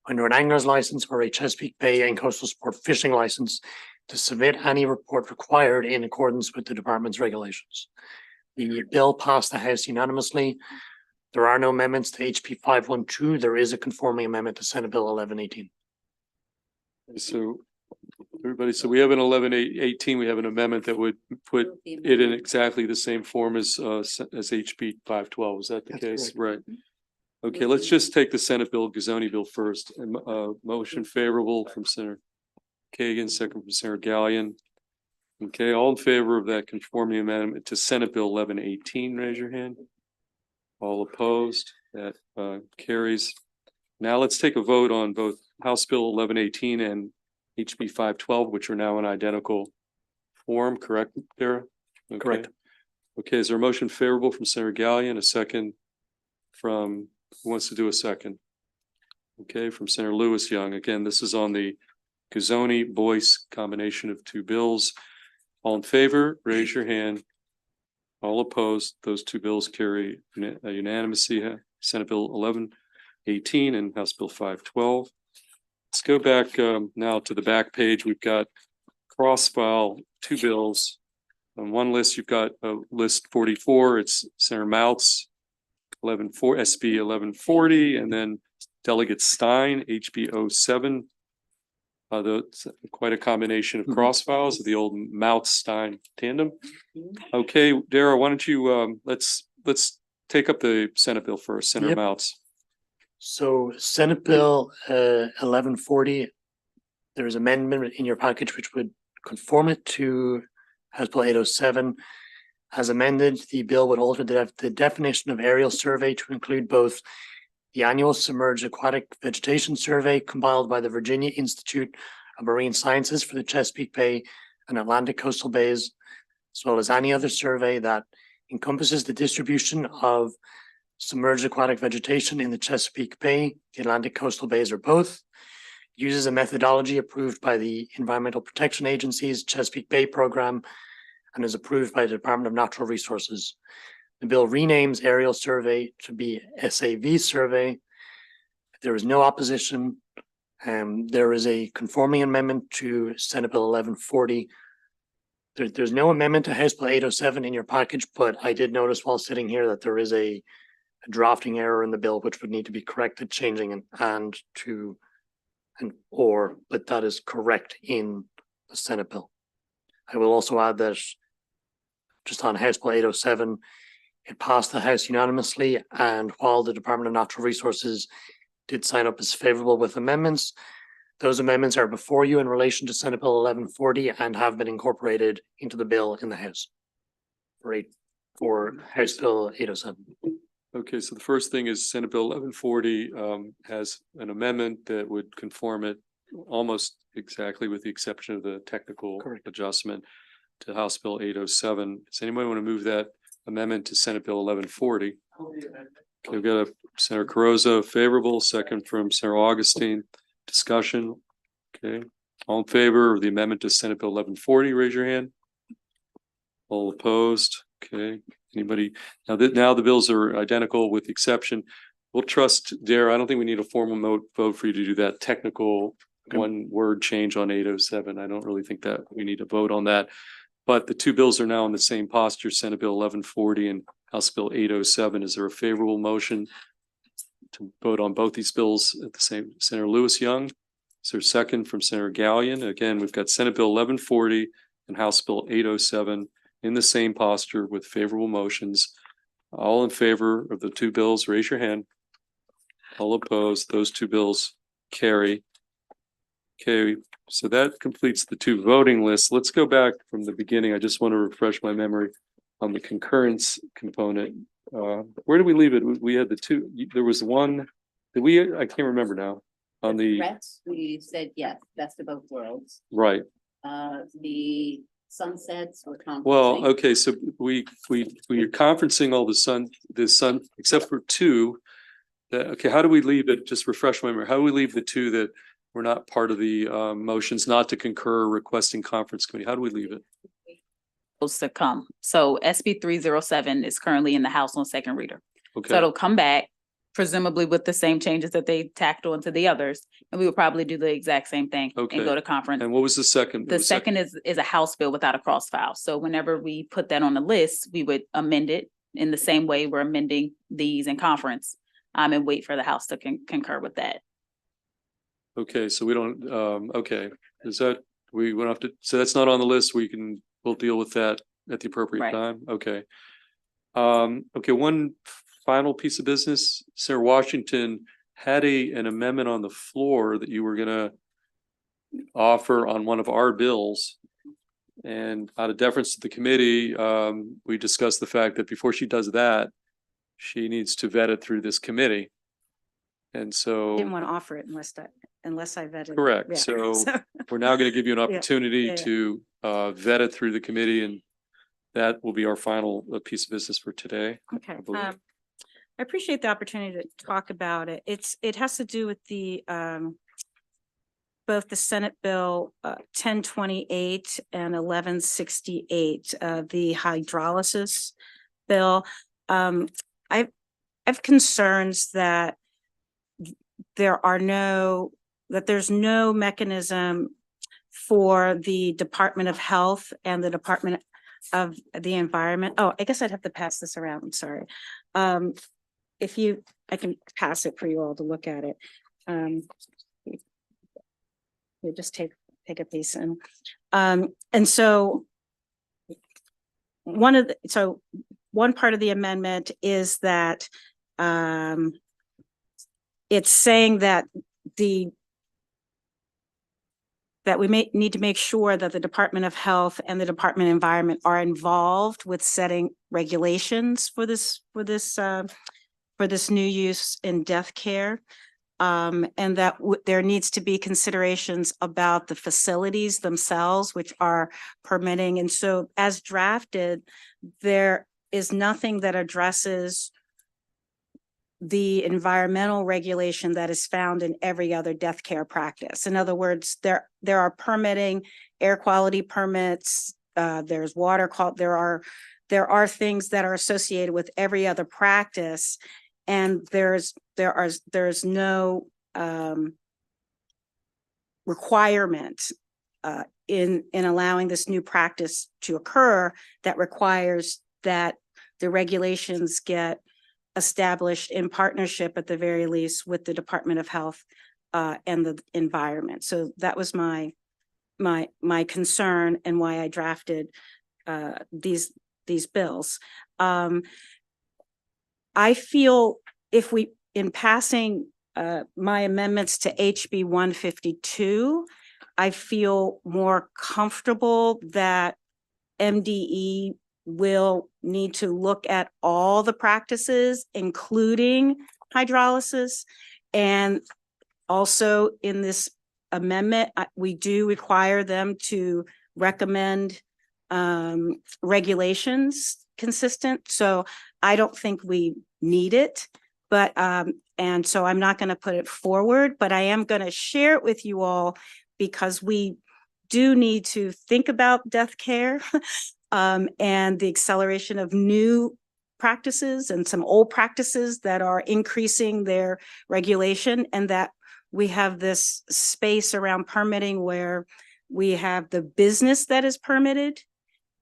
under an angler's license or a Chesapeake Bay and coastal sport fishing license to submit any report required in accordance with the department's regulations. The bill passed the House unanimously. There are no amendments to HB 512. There is a conforming amendment to Senate Bill 1118. So everybody, so we have an 1118, we have an amendment that would put it in exactly the same form as HB 512. Is that the case? Right. Okay, let's just take the Senate Bill, Gazzoni Bill first. Motion favorable from Senator Kagan, second from Senator Gallion. Okay, all in favor of that conforming amendment to Senate Bill 1118, raise your hand. All opposed, that carries. Now let's take a vote on both House Bill 1118 and HB 512, which are now in identical form, correct, Dara? Okay. Correct. Okay, is there a motion favorable from Senator Gallion, a second from, who wants to do a second? Okay, from Senator Lewis Young. Again, this is on the Gazzoni-Boyce combination of two bills. All in favor, raise your hand. All opposed, those two bills carry unanimously. Senate Bill 1118 and House Bill 512. Let's go back now to the back page. We've got cross-file two bills. On one list, you've got list 44. It's Senator Mouth's SB 1140, and then Delegate Stein, HB 07. Quite a combination of cross-files of the old Mouth-Stein tandem. Okay, Dara, why don't you let's take up the Senate bill first, Senator Yep. Mouth's. So Senate Bill 1140, there's amendment in your package which would conform it to House Bill 807. As amended, the bill would alter the definition of aerial survey to include both the annual submerged aquatic vegetation survey compiled by the Virginia Institute of Marine Sciences for the Chesapeake Bay and Atlantic coastal bays, as well as any other survey that encompasses the distribution of submerged aquatic vegetation in the Chesapeake Bay, the Atlantic coastal bays, or both, uses a methodology approved by the Environmental Protection Agency's Chesapeake Bay program, and is approved by the Department of Natural Resources. The bill renames aerial survey to be SAV survey. There is no opposition. There is a conforming amendment to Senate Bill 1140. There's no amendment to House Bill 807 in your package, but I did notice while sitting here that there is a drafting error in the bill, which would need to be corrected, changing an and to an or, but that is correct in the Senate bill. I will also add that just on House Bill 807, it passed the House unanimously, and while the Department of Natural Resources did sign up as favorable with amendments, those amendments are before you in relation to Senate Bill 1140 and have been incorporated into the bill in the House for House Bill 807. Okay, so the first thing is Senate Bill 1140 has an amendment that would conform it almost exactly with the exception of the technical adjustment to House Bill 807. Does anybody want to move that amendment to Senate Bill 1140? Okay, we've got a Senator Carozza favorable, second from Senator Augustine. Discussion. Okay, all in favor of the amendment to Senate Bill 1140, raise your hand. All opposed? Okay, anybody? Now the bills are identical with the exception. We'll trust Dare. I don't think we need a formal vote for you to do that technical one word change on 807. I don't really think that we need to vote on that. But the two bills are now in the same posture, Senate Bill 1140 and House Bill 807. Is there a favorable motion to vote on both these bills at the same? Senator Lewis Young, is there a second from Senator Gallion? Again, we've got Senate Bill 1140 and House Bill 807 in the same posture with favorable motions. All in favor of the two bills, raise your hand. All opposed, those two bills carry. Okay, so that completes the two voting lists. Let's go back from the beginning. I just want to refresh my memory on the concurrence component. Where did we leave it? We had the two, there was one that I can't remember now on the. Threats, we said, yes, best of both worlds. Right. The sunsets were. Well, okay, so we are conferencing all the sun, except for two. Okay, how do we leave it? Just refresh my memory. How do we leave the two that were not part of the motions not to concur requesting conference committee? How do we leave it? To come. So SB 307 is currently in the House on second reader. Okay. So it'll come back presumably with the same changes that they tacked on to the others. And we would probably do the exact same thing and go to conference. And what was the second? The second is a House bill without a cross file. So whenever we put that on the list, we would amend it in the same way we're amending these in conference and wait for the House to concur with that. Okay, so we don't, okay, is that, we won't have to, so that's not on the list. We'll deal with that at the appropriate time. Okay. Okay, one final piece of business. Senator Washington had an amendment on the floor that you were gonna offer on one of our bills. And out of deference to the committee, we discussed the fact that before she does that, she needs to vet it through this committee. And so. Didn't want to offer it unless I vetted. Correct. Yeah. So we're now going to give you an opportunity to vet it through the committee, and that will be our final piece of business for today. Okay. I appreciate the opportunity to talk about it. It has to do with the both the Senate Bill 1028 and 1168, the hydrolysis bill. I have concerns that there's no mechanism for the Department of Health and the Department of the Environment. Oh, I guess I'd have to pass this around. I'm sorry. I can pass it for you all to look at it. You just take a piece and so one part of the amendment is that it's saying that we may need to make sure that the Department of Health and the Department of Environment are involved with setting regulations for this new use in death care. And that there needs to be considerations about the facilities themselves, which are permitting. And so as drafted, there is nothing that addresses the environmental regulation that is found in every other death care practice. In other words, there are permitting, air quality permits, there's water there are things that are associated with every other practice. And there's no requirement in allowing this new practice to occur that requires that the regulations get established in partnership at the very least with the Department of Health and the environment. So that was my concern and why I drafted these bills. I feel in passing my amendments to HB 152, I feel more comfortable that MDE will need to look at all the practices, including hydrolysis. And also in this amendment, we do require them to recommend regulations consistent. So I don't think we need it, but and so I'm not going to put it forward, but I am going to share it with you all because we do need to think about death care and the acceleration of new practices and some old practices that are increasing their regulation, and that we have this space around permitting where we have the business that is permitted,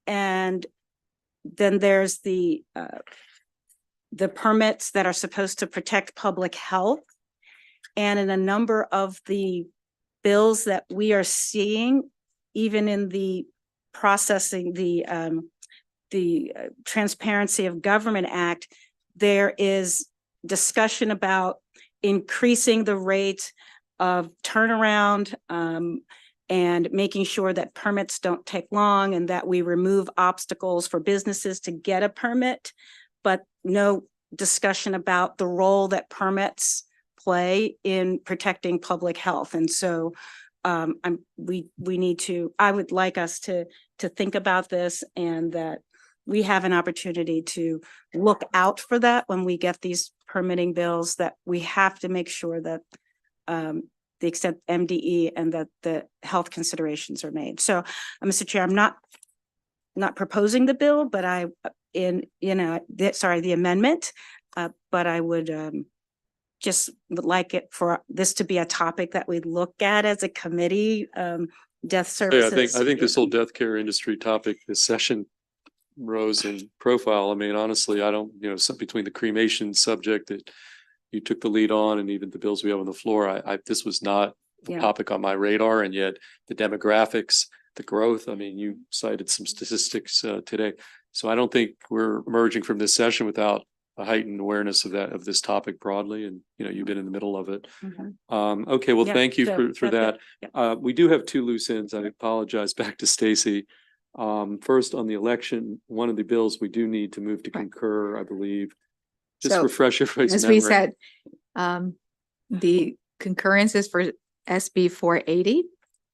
and then there's the permits that are supposed to protect public health. And in a number of the bills that we are seeing, even in the processing, the Transparency of Government Act, there is discussion about increasing the rate of turnaround and making sure that permits don't take long and that we remove obstacles for businesses to get a permit, but no discussion about the role that permits play in protecting public health. And so we need to, I would like us to think about this, and that we have an opportunity to look out for that when we get these permitting bills, that we have to make sure that the extent MDE and that the health considerations are made. So, Mr. Chair, I'm not proposing the bill, but the amendment, but I would just would like it for this to be a topic that we look at as a committee, death services. Yeah, I think this whole death care industry topic, this session rose in profile. I mean, honestly, I don't, between the cremation subject that you took the lead on and even the bills we have on the floor, this was not a topic on my radar, and yet the demographics, the growth, I mean, you cited some statistics today. So I don't think we're emerging from this session without a heightened awareness of this topic broadly, and you've been in the middle of it. Okay, well, thank you for that. We do have two loose ends. I apologize. Back to Stacy. First, on the election, one of the bills we do need to move to concur, I believe. Just refresh everybody's as memory. we said, the concurrence is for SB 480.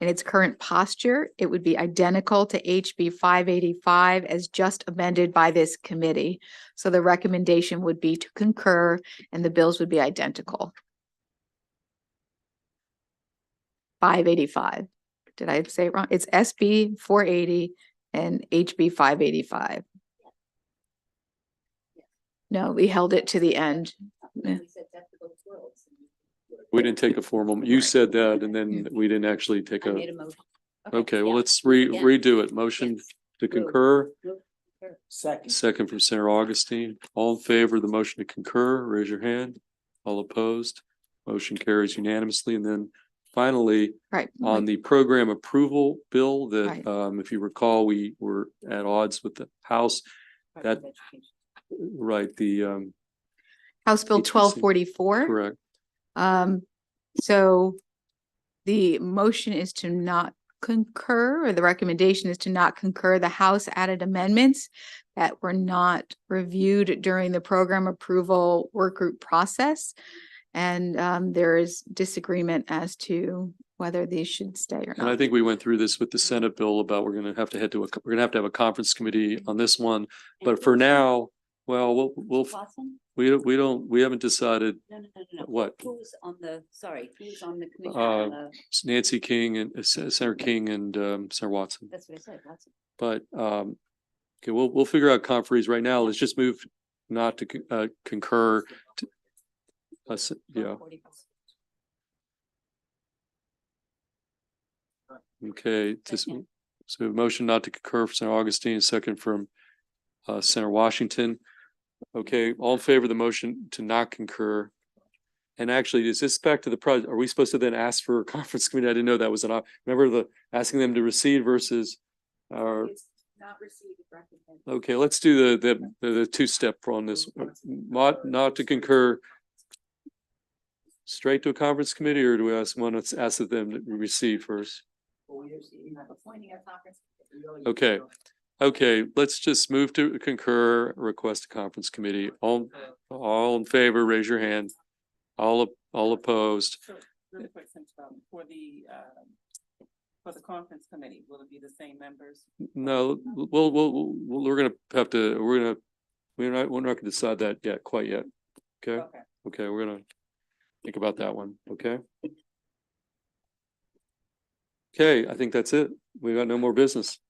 In its current posture, it would be identical to HB 585 as just amended by this committee. So the recommendation would be to concur, and the bills would be identical. 585. Did I say it wrong? It's SB 480 and HB 585. No, we held it to the end. We didn't take a formal, you said that, and then we didn't actually take I a, made a motion. okay, well, let's redo it. Motion to concur. Second. Second from Senator Augustine. All in favor of the motion to concur, raise your hand. All opposed? Motion carries unanimously. And then finally, on the program approval bill that, if you recall, we were at odds with the House. That, the House Bill 1244. correct. So the motion is to not concur, or the recommendation is to not concur. The House added amendments that were not reviewed during the program approval work group process. And there is disagreement as to whether these should stay or not. And I think we went through this with the Senate bill about we're going to have to have a conference committee on this one. But for now, well, we haven't decided what. Who's on the commission? Nancy King and Senator King and Senator Watson. That's what I said, Watson. But, okay, we'll figure out conferees right now. Let's just move not to concur. Yeah. Okay, so a motion not to concur for Senator Augustine, second from Senator Washington. Okay, all in favor of the motion to not concur? And actually, is this back to the project? Are we supposed to then ask for a conference committee? I didn't know that was remember the asking them to recede versus okay, let's do the two-step on this. Not to concur straight to a conference committee, or do we ask them to receive first? Okay. Okay, let's just move to concur, request a conference committee. All in favor, raise your hand. All opposed. So, real quick, for the conference committee, will it be the same members? No, we're not gonna decide that yet, quite yet. Okay, okay, we're gonna think about that one, okay? Okay, I think that's it. We got no more business.